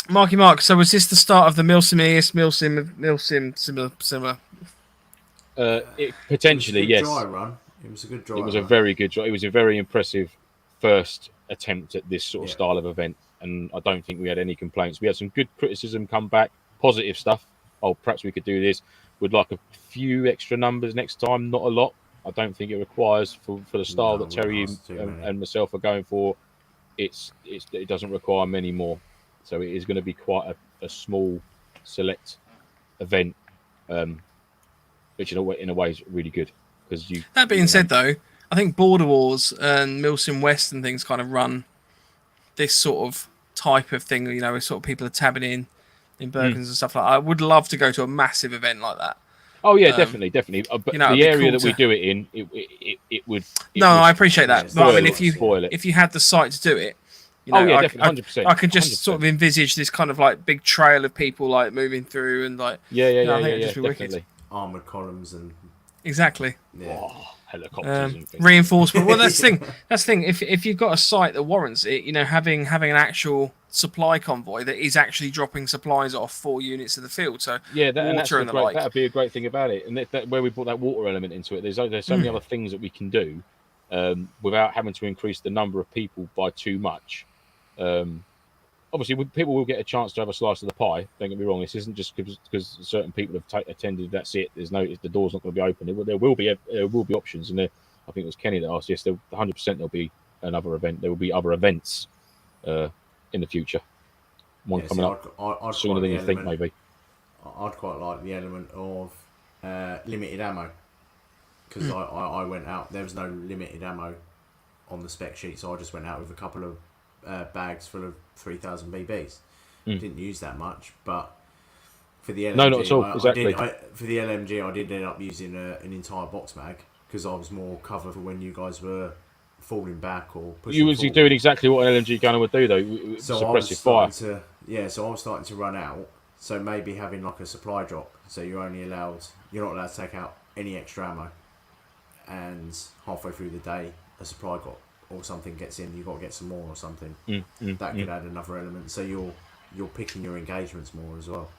Marky Mark. So was this the start of the MilSim similar? Potentially, yes. Dry run. It was a good dry. It was a very good dry. It was a very impressive first attempt at this sort of style of event, and I don't think we had any complaints. We had some good criticism come back, positive stuff. Oh, perhaps we could do this. We'd like a few extra numbers next time, not a lot. I don't think it requires for the style that Terry and myself are going for. It doesn't require many more, so it is going to be quite a small, select event, which in a way is really good, because you. That being said, though, I think Border Wars and MilSim West and things kind of run this sort of type of thing. You know, where sort of people are tabbing in Bergens and stuff like that. I would love to go to a massive event like that. Oh yeah, definitely. But the area that we do it in, it would. I appreciate that. Spoil, but I mean, if you had the site to do it, definitely, 100%. I could just sort of envisage this kind of like big trail of people like moving through and like. I think it'd just be definitely. Wicked. Armored columns and. Exactly. Yeah. Oh, helicopters and things. Reinforcement. Well, that's the thing. That's the thing. If you've got a site that warrants it, having an actual supply convoy that is actually dropping supplies off 4 units of the field. So that'd be a great thing about it, and that where we brought that water element into it. There's so many other things that we can do without having to increase the number of people by too much. Obviously, people will get a chance to have a slice of the pie. Don't get me wrong. This isn't just because certain people have attended. That's it. The door's not going to be open. There will be options, and I think it was Kenny that asked. Yes, 100% there'll be another event. There will be other events in the future. One coming up sooner than you think, maybe. I'd quite like the element of limited ammo, because I went out. There was no limited ammo on the spec sheet, so I just went out with a couple of bags full of 3,000 BBs. Didn't use that much, but for the LMG, no, not at all. Exactly. For the LMG, I did end up using an entire box mag, because I was more cover for when you guys were falling back or pushing. You was doing exactly what an LMG gunner would do, though. Suppressive fire. So I was starting to run out. So maybe having like a supply drop, so you're not allowed to take out any extra ammo, and halfway through the day a supply drop or something gets in, you've got to get some more or something. That could add another element, so you're picking your engagements more as well.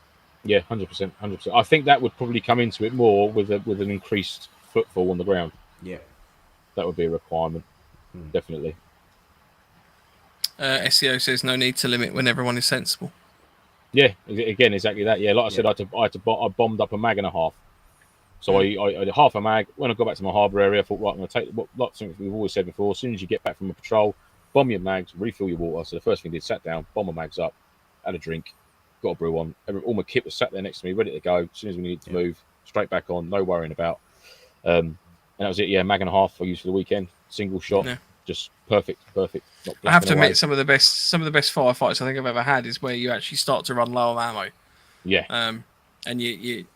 Yeah, 100%. I think that would probably come into it more with an increased footfall on the ground. Yeah, that would be a requirement. Definitely. SEO says no need to limit when everyone is sensible. Yeah, again, exactly that. Yeah, like I said, I bombed up a mag and a half. So I did half a mag. When I got back to my harbour area, I thought, right, I'm going to take something we've always said before. As soon as you get back from a patrol, bomb your mags, refill your water. So the first thing I did, sat down, bomb my mags up, had a drink, got a brew on. All my kit was sat there next to me, ready to go. As soon as we needed to move, straight back on, no worrying about. And that was it. Yeah, mag and a half I used for the weekend. Single shot, just perfect. I have to admit, some of the best firefights I think I've ever had is where you actually start to run low on ammo. Yeah. and you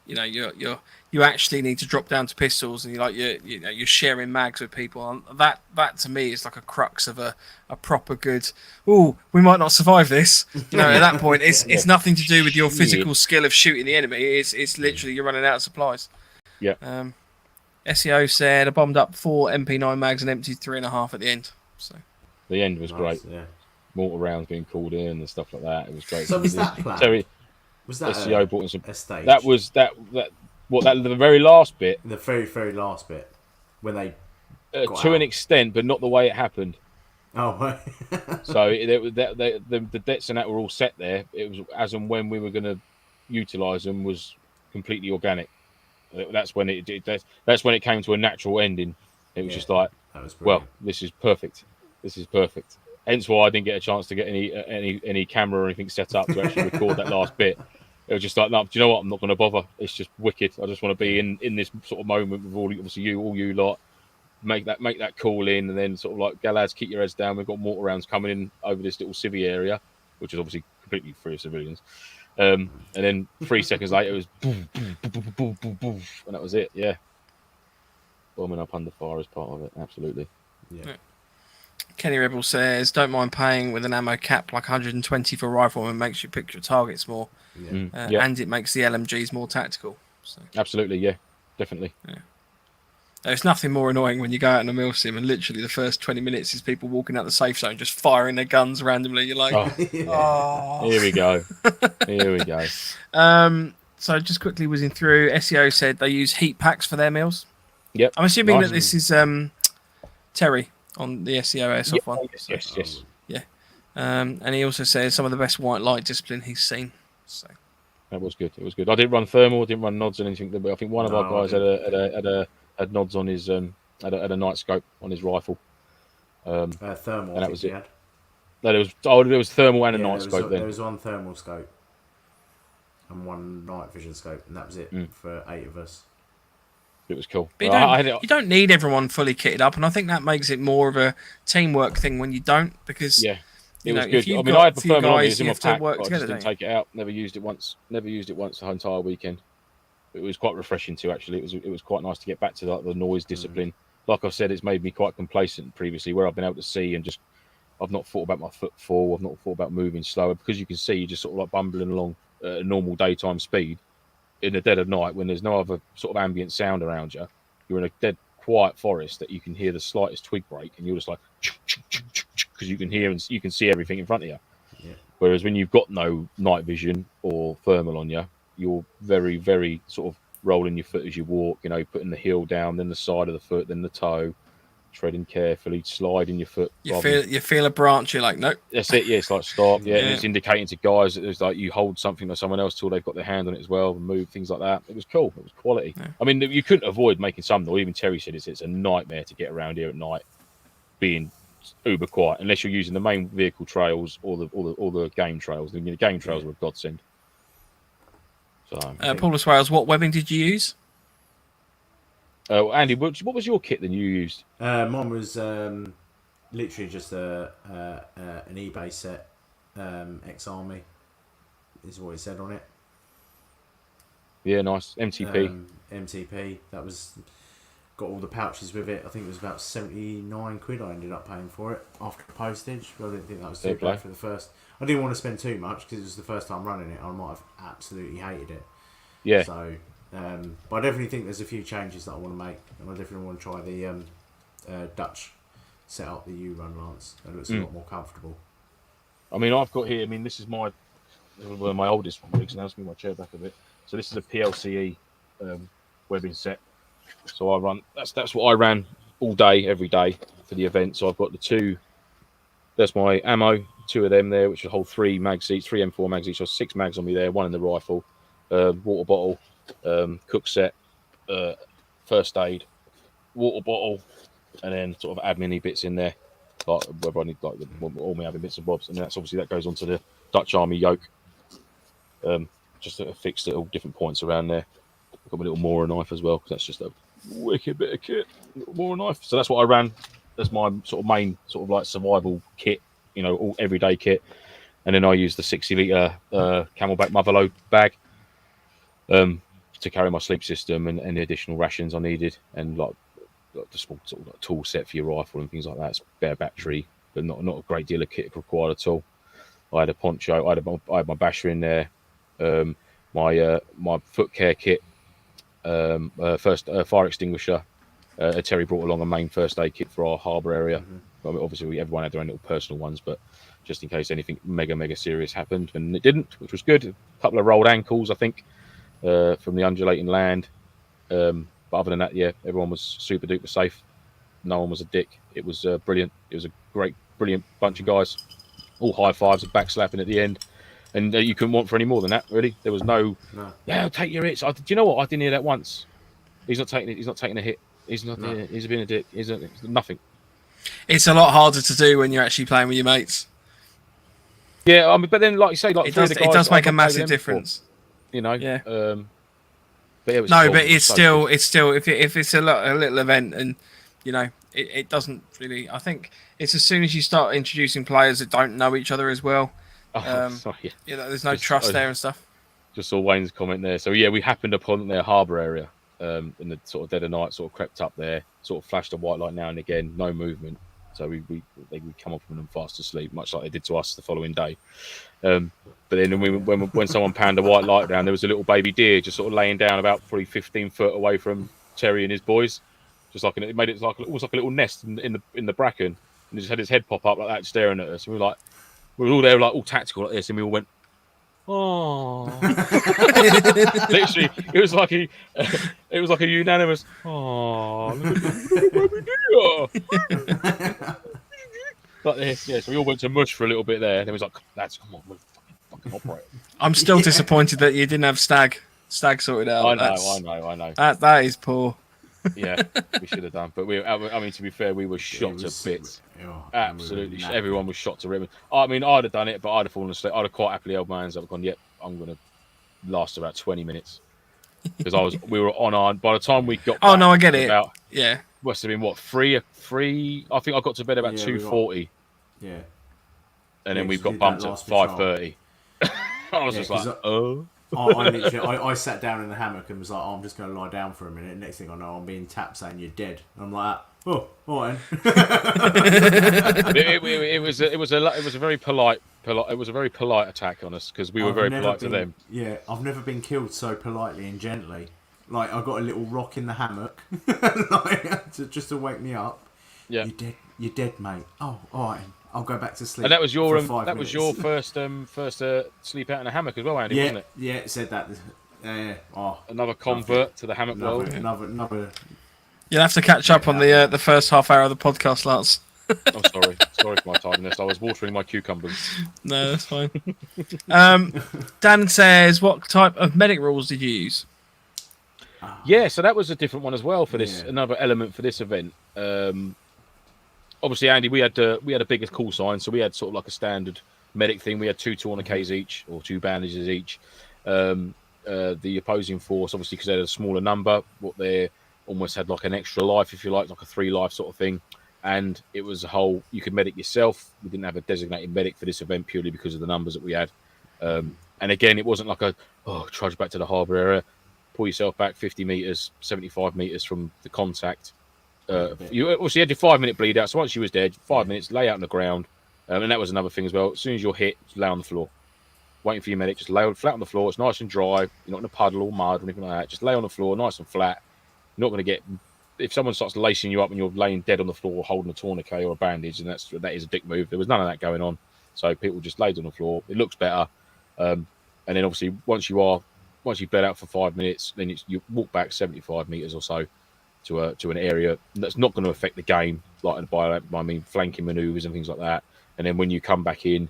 actually need to drop down to pistols, and you're sharing mags with people. And that to me is like a crux of a proper good. Oh, we might not survive this. At that point, it's nothing to do with your physical skill of shooting the enemy. It's literally you're running out of supplies. Yeah. SEO said I bombed up 4 MP9 mags and emptied 3.5 at the end. So the end was nice, great. Yeah. Mortar rounds being called in and stuff like that. It was great. So was that planned? Terry, was that SEO brought in some. A stage? That was that the very last bit. The very very last bit when they to an extent, but not the way it happened. Oh. So the debts and that were all set there. It was as and when we were going to utilise them was completely organic. That's when it came to a natural ending. It was just like, well, this is perfect. This is perfect. Hence why I didn't get a chance to get any camera or anything set up to actually record that last bit. It was just like, no, do you know what? I'm not going to bother. It's just wicked. I just want to be in this sort of moment with all you lot. Make that call in, and then sort of like, lads, keep your heads down. We've got mortar rounds coming in over this little civvy area, which is obviously completely free of civilians. And then 3 seconds later, it was boom, boom, boom, boom, boom, boom, boom, and that was it. Yeah, bombing up under fire is part of it. Absolutely. Yeah. Kenny Rebel says, "Don't mind paying with an ammo cap like 120 for rifle, and makes you pick your targets more, and it makes the LMGs more tactical." So. Absolutely, yeah, definitely. Yeah. There's nothing more annoying when you go out in a MilSim and literally the first 20 minutes is people walking out the safe zone just firing their guns randomly. You're like, oh. Here we go. Here we go. So just quickly whizzing through, SEO said they use heat packs for their meals. Yep. I'm assuming that this is Terry on the SEO Airsoft one. Yes. Yeah. And he also says some of the best white light discipline he's seen. So that was good. It was good. I didn't run thermal, didn't run nods or anything, but I think one of our guys had nods on his had a night scope on his rifle. Thermal. And that was it. No, there was thermal and a night scope. There was one thermal scope and one night vision scope, and that was it for 8 of us. It was cool. But you don't need everyone fully kitted up, and I think that makes it more of a teamwork thing when you don't, because it was good. I mean, I had the thermal guys, in my pack, but I just didn't together, take it out. Never used it once the entire weekend. It was quite refreshing too. Actually, it was quite nice to get back to the noise discipline. Like I said, it's made me quite complacent previously, where I've been able to see and just I've not thought about my footfall. I've not thought about moving slower, because you can see you're just sort of like bumbling along at a normal daytime speed in the dead of night when there's no other sort of ambient sound around you. You're in a dead quiet forest that you can hear the slightest twig break, and you're just like, because you can hear and you can see everything in front of you. Yeah. Whereas when you've got no night vision or thermal on you, you're very, very sort of rolling your foot as you walk, putting the heel down, then the side of the foot, then the toe, treading carefully, sliding your foot. You feel a branch, you're like, nope. That's it, yeah, it's like stop, yeah. And it's indicating to guys that it's like you hold something or someone else till they've got their hand on it as well, and move, things like that. It was cool, it was quality. Yeah. I mean, you couldn't avoid making some noise. Even Terry said it's a nightmare to get around here at night, being uber quiet, unless you're using the main vehicle trails or the game trails. The game trails were a godsend. So, Paulus Wales, what webbing did you use? Andy, what was your kit that you used? Mine was literally just an eBay set, ex-army, is what it said on it. Yeah, nice. MTP. MTP. That was got all the pouches with it. I think it was about 79 quid I ended up paying for it after postage. But I didn't think that was too bad for the first. I didn't want to spend too much because it was the first time running it. I might have absolutely hated it. Yeah. So, but I definitely think there's a few changes that I want to make, and I definitely want to try the Dutch setup that you run, Lance. It looks a lot more comfortable. I mean, I've got here. I mean, this is one of my oldest rigs. Now, let's move my chair back a bit. So this is a PLCE webbing set. So I run. That's what I ran all day, every day for the event. So I've got the two. That's my ammo. 2 of them there, which will hold 3 mags each, 3 M4 mags each. So 6 mags on me there. 1 in the rifle. Water bottle, cook set, first aid, water bottle, and then sort of admin-y bits in there, like whether I need like all my other bits and bobs, and that's obviously that goes onto the Dutch Army yoke, just fixed at all different points around there. I've got my little Mora knife as well, because that's just a wicked bit of kit. Little Mora knife. So that's what I ran. That's my sort of main sort of like survival kit, all everyday kit, and then I use the 60 litre Camelback Motherload bag. to carry my sleep system and the additional rations I needed, and like the small sort of like tool set for your rifle and things like that. Spare battery, but not a great deal of kit required at all. I had a poncho, I had my basher in there, my foot care kit, first fire extinguisher. Terry brought along a main first aid kit for our harbour area. I mean, obviously, everyone had their own little personal ones, but just in case anything mega serious happened, and it didn't, which was good. A couple of rolled ankles, I think, from the undulating land. But other than that, yeah, everyone was super duper safe. No one was a dick. It was brilliant. It was a brilliant bunch of guys. All high fives and back slapping at the end. And you couldn't want for any more than that, really. There was no. Yeah, take your hits. Do you know what? I didn't hear that once. He's not taking it. He's not taking a hit. He's not. No. He's being a dick. He's nothing. It's a lot harder to do when you're actually playing with your mates. Yeah, I mean, but then, like you say, like it does make a massive difference. You know. Yeah. But it was no, but it's still if it's a little event, and you know it doesn't really. I think it's as soon as you start introducing players that don't know each other as well. Sorry, yeah. You know, there's no trust there and stuff. Just saw Wayne's comment there. So yeah, we happened upon their harbour area in the sort of dead of night. Sort of crept up there, sort of flashed a white light now and again. No movement. So we come up on them fast asleep, much like they did to us the following day. But then when someone panned a white light down, there was a little baby deer just sort of laying down about probably 15 foot away from Terry and his boys. Just like it made it like almost like a little nest in the bracken, and he just had his head pop up like that, staring at us. And we were all there like all tactical like this, and we all went, oh. Literally, it was like a unanimous, oh. Like this, yeah. So we all went to mush for a little bit there, and then it was like, lads, come on, we're fucking operate. I'm still disappointed that you didn't have stag sorted out. I know. That is poor. Yeah, we should have done, but I mean, to be fair, we were shot to bits. Absolutely, everyone was shot to ribbons. I mean, I'd have done it, but I'd have fallen asleep. I'd have quite happily held my hands up and gone, "Yep, I'm going to last about 20 minutes," because we were on our. By the time we got, oh no, I get it. Yeah, must have been what three. I think I got to bed about 2:40. Yeah, and then we got bumped at 5:30. I was just like, oh. I sat down in the hammock and was like, I'm just going to lie down for a minute. Next thing I know, I'm being tapped saying you're dead. And I'm like, oh, all right. it was a very polite attack on us because we were very polite to them. Yeah, I've never been killed so politely and gently. Like I got a little rock in the hammock, just to wake me up. Yeah, you're dead, mate. Oh, all right. I'll go back to sleep. And that was your first sleep out in a hammock as well, Andy, wasn't it? Yeah, it said that. Another convert to the hammock world. Another. You'll have to catch up on the first half hour of the podcast, Lance. I'm sorry for my tardiness. I was watering my cucumbers. No, that's fine. Dan says, "What type of medic rules did you use?" Yeah, so that was a different one as well for this. Yeah. Another element for this event. Obviously, Andy, we had a bigger call sign, so we had sort of like a standard medic thing. We had 2 tourniquets each, or 2 bandages each. The opposing force, obviously, because they had a smaller number, they almost had like an extra life, if you like a 3 life sort of thing. And it was a whole, you could medic yourself. We didn't have a designated medic for this event purely because of the numbers that we had. And again, it wasn't like trudge back to the harbour area, pull yourself back 50 metres, 75 metres from the contact. You obviously had your 5-minute bleed out, so once you was dead, 5 minutes, lay out on the ground, and that was another thing as well. As soon as you're hit, lay on the floor, waiting for your medic. Just lay flat on the floor. It's nice and dry. You're not in a puddle or mud or anything like that. Just lay on the floor, nice and flat. You're not going to get. If someone starts lacing you up and you're laying dead on the floor, holding a tourniquet or a bandage, and that is a dick move. There was none of that going on, so people just laid on the floor. It looks better, and then obviously once you've bled out for 5 minutes, then you walk back 75 meters or so to an area that's not going to affect the game, like by I mean flanking maneuvers and things like that. And then when you come back in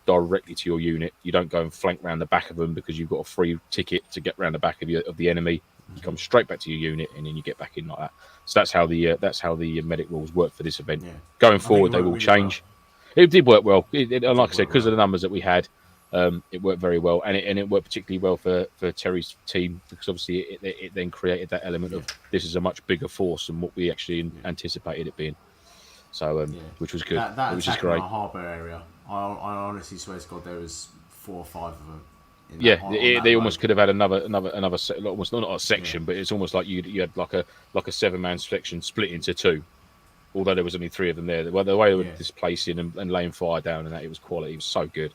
directly to your unit. You don't go and flank around the back of them because you've got a free ticket to get around the back of the enemy. You come straight back to your unit and then you get back in like that. So that's how the medic rules work for this event. Yeah. Going forward, they will change. Well. It did work well. Like I said, because of the numbers that we had, it worked very well, and it worked particularly well for Terry's team because obviously it then created that element of this is a much bigger force than what we actually anticipated it being. So, which was good. That which is great. Our harbour area, I honestly swear to God, there was 4 or 5 of them. They almost could have had another almost not a section, but it's almost like you had like a 7-man section split into 2. Although there was only 3 of them there, the way they were displacing and laying fire down and that, it was quality. It was so good.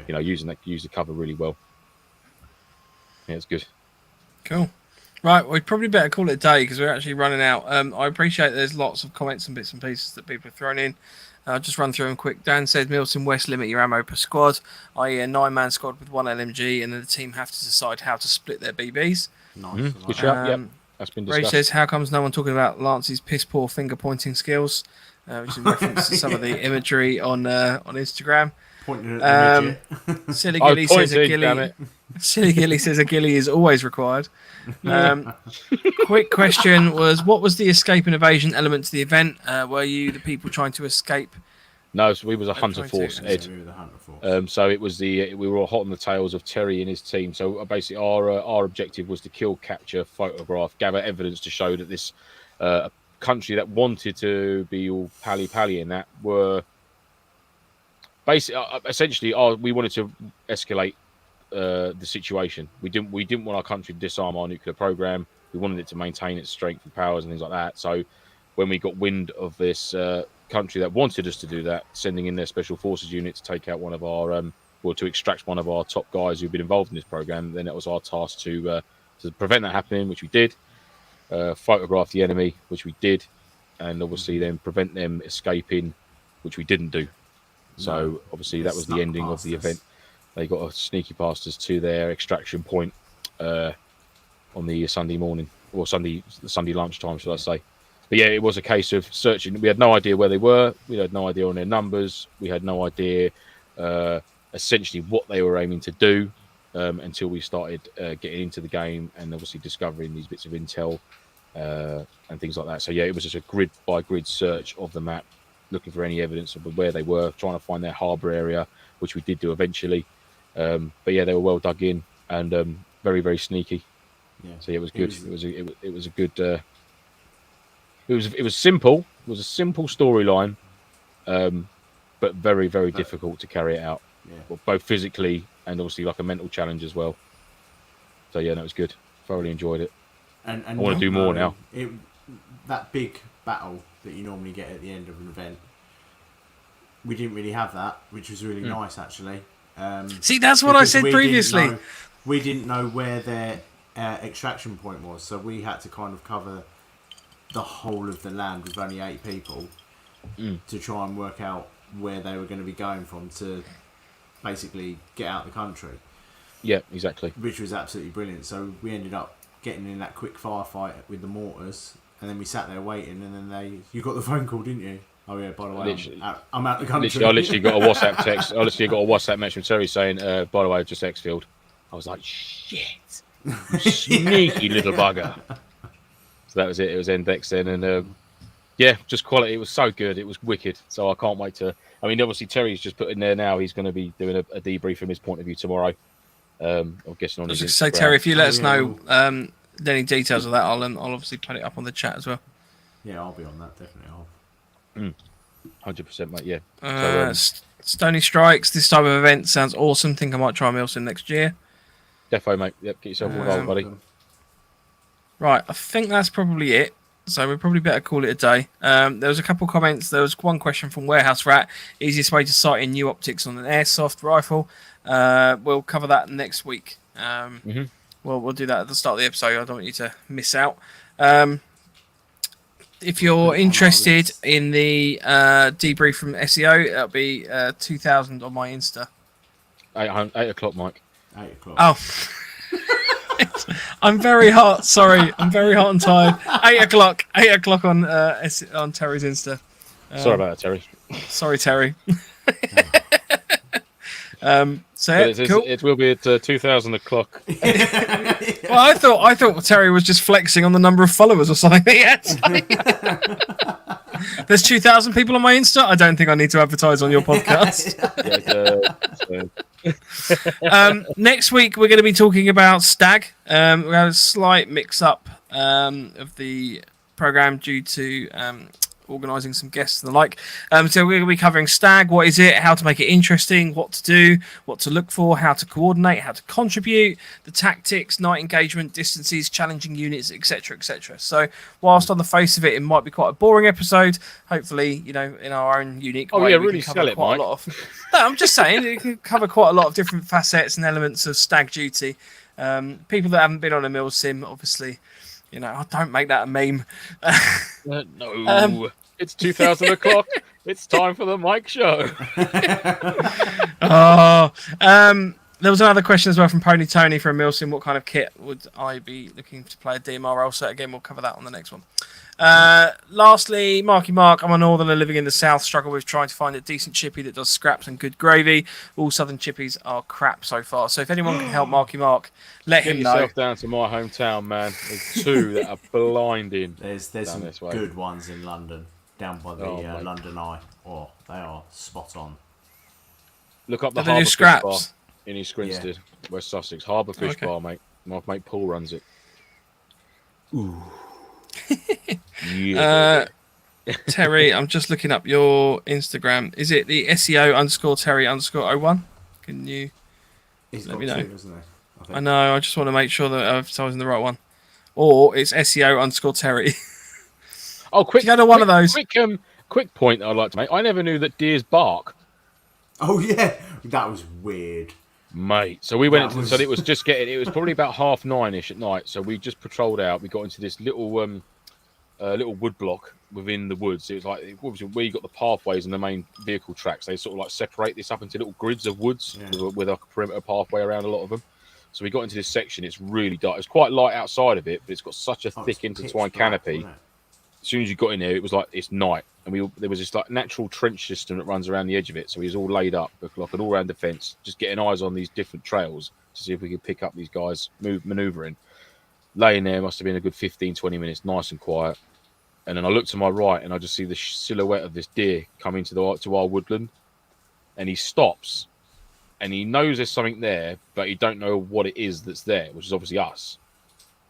Yeah. Used the cover really well. Yeah, it's good. Cool. Right, we'd probably better call it a day because we're actually running out. I appreciate there's lots of comments and bits and pieces that people have thrown in. I'll just run through them quick. Dan says, MilSim West, limit your ammo per squad, i.e. a 9-man squad with 1 LMG, and then the team have to decide how to split their BBs. Nice. Good shout, yep. That's been discussed. Ray says, how comes no one talking about Lance's piss-poor finger-pointing skills, which is in reference to some of the imagery on Instagram. Pointing at the Silly Gilly says a ghillie is always required. Quick question was, what was the escape and evasion element to the event? Were you the people trying to escape? No, so we was a hunter force, Ed. So it was we were all hot on the tails of Terry and his team. So basically, our objective was to kill, capture, photograph, gather evidence to show that this country that wanted to be all pally in that were basically essentially we wanted to escalate the situation. We didn't want our country to disarm our nuclear program. We wanted it to maintain its strength and powers and things like that. So when we got wind of this country that wanted us to do that, sending in their special forces unit to take out one of our to extract one of our top guys who'd been involved in this program, then it was our task to prevent that happening, which we did. Photograph the enemy, which we did, and obviously then prevent them escaping, which we didn't do. So obviously that was the ending of the event. They got a sneaky past us to their extraction point on the Sunday morning, or Sunday lunchtime, should I say. But yeah, it was a case of searching. We had no idea where they were. We had no idea on their numbers. We had no idea essentially what they were aiming to do until we started getting into the game and obviously discovering these bits of intel and things like that. So yeah, it was just a grid by grid search of the map, looking for any evidence of where they were, trying to find their harbour area, which we did do eventually. But yeah, they were well dug in and very, very sneaky. Yeah. So yeah, it was good. It was a good. It was simple. It was a simple storyline, but very, very difficult to carry it out. Yeah. Both physically and obviously like a mental challenge as well. So yeah, that was good. Thoroughly enjoyed it. And I want to do more now. That big battle that you normally get at the end of an event, we didn't really have that, which was really nice actually. See, that's what I said previously. We didn't know where their extraction point was, so we had to kind of cover the whole of the land with only 8 people to try and work out where they were going to be going from to basically get out of the country. Yeah, exactly. Which was absolutely brilliant. So we ended up getting in that quick firefight with the mortars, and then we sat there waiting, and then you got the phone call, didn't you? Oh yeah, by the way, I'm out of the country. I literally got a WhatsApp text. I literally got a WhatsApp message from Terry saying, by the way, just exfilled. I was like, shit, sneaky little bugger. So that was it. It was Endex then, and yeah, just quality. It was so good. It was wicked. So I can't wait to. I mean, obviously Terry's just put in there now. He's going to be doing a debrief from his point of view tomorrow. I'm guessing on his Instagram. So Terry, if you let us know any details of that, I'll obviously put it up on the chat as well. Yeah, I'll be on that definitely. 100%, mate. Yeah. Stony Strikes. This type of event sounds awesome. Think I might try MilSim next year. Defo, mate. Yep, get yourself involved, buddy. Right, I think that's probably it. So we probably better call it a day. There was a couple comments. There was one question from Warehouse Rat. Easiest way to sight in new optics on an airsoft rifle. We'll cover that next week. We'll do that at the start of the episode. I don't want you to miss out. If you're interested in the debrief from SEO, it'll be 2000 on my Insta. 8 o'clock, Mike. 8 o'clock. Oh. I'm very hot. Sorry, I'm very hot and tired. 8 o'clock. 8 o'clock on Terry's Insta. Sorry about that, Terry. Sorry, Terry. So yeah, cool. It will be at 2000 o'clock. Well, I thought Terry was just flexing on the number of followers or something. Yes. There's 2,000 people on my Insta. I don't think I need to advertise on your podcast. Next week we're going to be talking about Stag. We have a slight mix-up of the program due to organising some guests and the like. So we're going to be covering Stag. What is it? How to make it interesting? What to do? What to look for? How to coordinate? How to contribute? The tactics, night engagement, distances, challenging units, etc., etc. So whilst on the face of it, it might be quite a boring episode. Hopefully, in our own unique way, we really can sell cover it, quite Mike. a lot of. No, I'm just saying you can cover quite a lot of different facets and elements of Stag duty. People that haven't been on a MilSim, obviously, I don't make that a meme. No, it's 2000 o'clock. It's time for the Mike Show. There was another question as well from Pony Tony from MilSim. What kind of kit would I be looking to play a DMR role? So again, we'll cover that on the next one. Lastly, Marky Mark, I'm a northerner living in the south, struggle with trying to find a decent chippy that does scraps and good gravy. All southern chippies are crap so far. So if anyone can help Marky Mark, let him know. Get yourself down to my hometown, man. There's two that are blinding. There's some good ones in London, down by the London Eye. Oh, they are spot on. Look up the new Harbour Fish scraps Bar in East Grinstead, West Sussex. Harbour Fish Bar, mate. My mate Paul runs it. Ooh. Yeah. Terry, I'm just looking up your Instagram. Is it the SEO_Terry_01? Can you let me know? I know. I just want to make sure that I'm advertising the right one. Or it's SEO_Terry. Oh, quick! You go to one of those. Quick point I'd like to make. I never knew that deers bark. Oh yeah, that was weird, mate. So we went. So it was just getting. It was probably about 9:30ish at night. So we just patrolled out. We got into this little wood block within the woods. It was like where you got the pathways and the main vehicle tracks. They sort of like separate this up into little grids of woods with a perimeter pathway around a lot of them. So we got into this section. It's really dark. It's quite light outside of it, but it's got such a thick intertwined canopy. As soon as you got in there, it was like it's night, and there was this like natural trench system that runs around the edge of it. So he was all laid up, like an all-round defence, just getting eyes on these different trails to see if we could pick up these guys manoeuvring. Laying there must have been a good 15-20 minutes, nice and quiet. And then I look to my right, and I just see the silhouette of this deer come into our woodland, and he stops, and he knows there's something there, but he don't know what it is that's there, which is obviously us.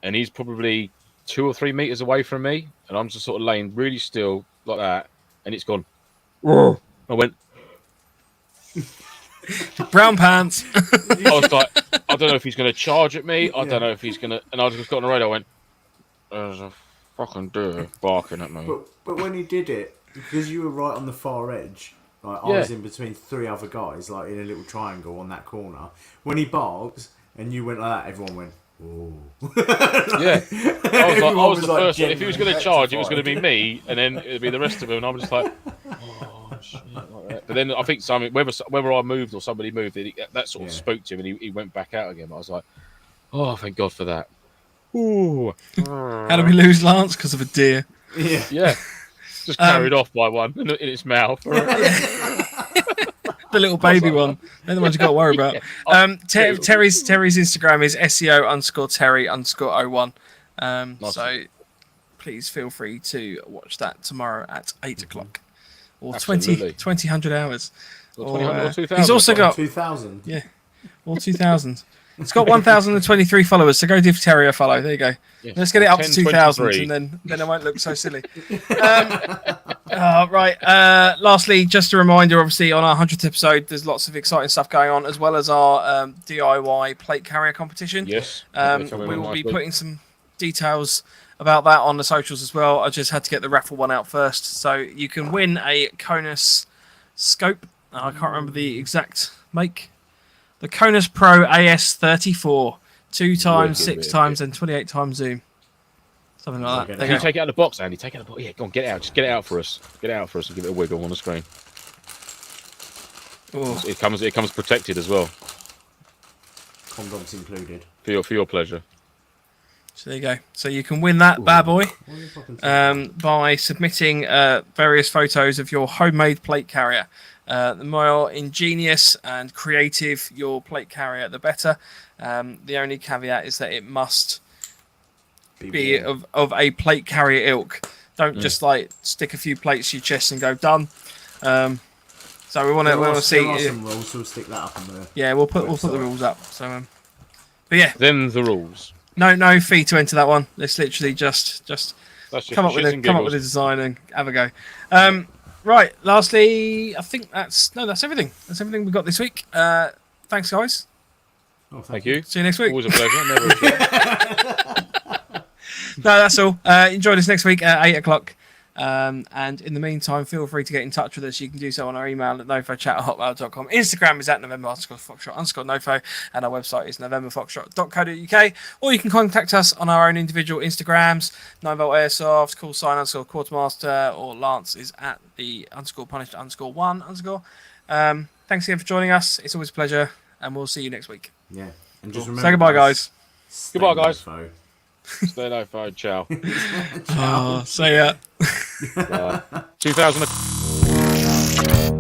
And he's probably 2 or 3 meters away from me, and I'm just sort of laying really still like that, and it's gone. I went brown pants. I was like, I don't know if he's going to charge at me. I don't know if he's going to. And I just got on the radio. I went, there's a fucking deer barking at me. But when he did it, because you were right on the far edge, like I was in between 3 other guys, like in a little triangle on that corner. When he barks and you went like that, everyone went, "Oh." Yeah, I was the first one. If he was going to charge, it was going to be me, and then it'd be the rest of them. And I'm just like, oh shit, like that. But then I think whether I moved or somebody moved, that sort of spoke to him, and he went back out again. I was like, oh, thank God for that. Ooh. How did we lose Lance because of a deer? Yeah. Just carried off by one in its mouth. The little baby one. They're the ones you got to worry about. Terry's Instagram is SEO_Terry_01. Nice. So please feel free to watch that tomorrow at 8 o'clock. Or Absolutely. 20 hours. Or 2000. He's also got 2000. Yeah. Or 2000. It's got 1,023 followers, so go give Terry a follow. There you go. Yes. Let's get it up to 2,000, and then it won't look so silly. Right. Lastly, just a reminder, obviously, on our 100th episode, there's lots of exciting stuff going on, as well as our DIY plate carrier competition. Yes. We will be putting some details about that on the socials as well. I just had to get the Raffle one out first. So you can win a Conus scope. I can't remember the exact make. The Conus Pro AS34, 2x, 6x, and 28x zoom. Something like that. Can you take it out of the box, Andy? Take it out of the box. Yeah, go on, get it out. Just get it out for us. Get it out for us and give it a wiggle on the screen. Ooh. It comes protected as well. Condoms included. For your pleasure. So there you go. So you can win that bad boy by submitting various photos of your homemade plate carrier. The more ingenious and creative your plate carrier, the better. The only caveat is that it must be of a plate carrier ilk. Don't just like stick a few plates to your chest and go done. So we want to see. There are some rules, so we'll stick that up on the. Yeah, we'll put the rules up. So, but yeah. Then the rules. No fee to enter that one. It's literally just That's just come up with a design and have a go. Right. Lastly, I think that's everything. That's everything we've got this week. Thanks, guys. Oh, Thank you. See you next week. Always a pleasure. Never a pleasure. No, that's all. Enjoy this next week at 8 o'clock. And in the meantime, feel free to get in touch with us. You can do so on our email at nofochat@hotmail.com. Instagram is at November_Foxtrot_NoFo, and our website is novemberfoxtrot.co.uk. Or you can contact us on our own individual Instagrams, 9volt Airsoft, _Quartermaster, or Lance is at the _punished_1_. Thanks again for joining us. It's always a pleasure, and we'll see you next week. Yeah, and just remember, say goodbye, guys. Goodbye, guys. NoFo. Stay NoFo. Ciao. See ya. 2000.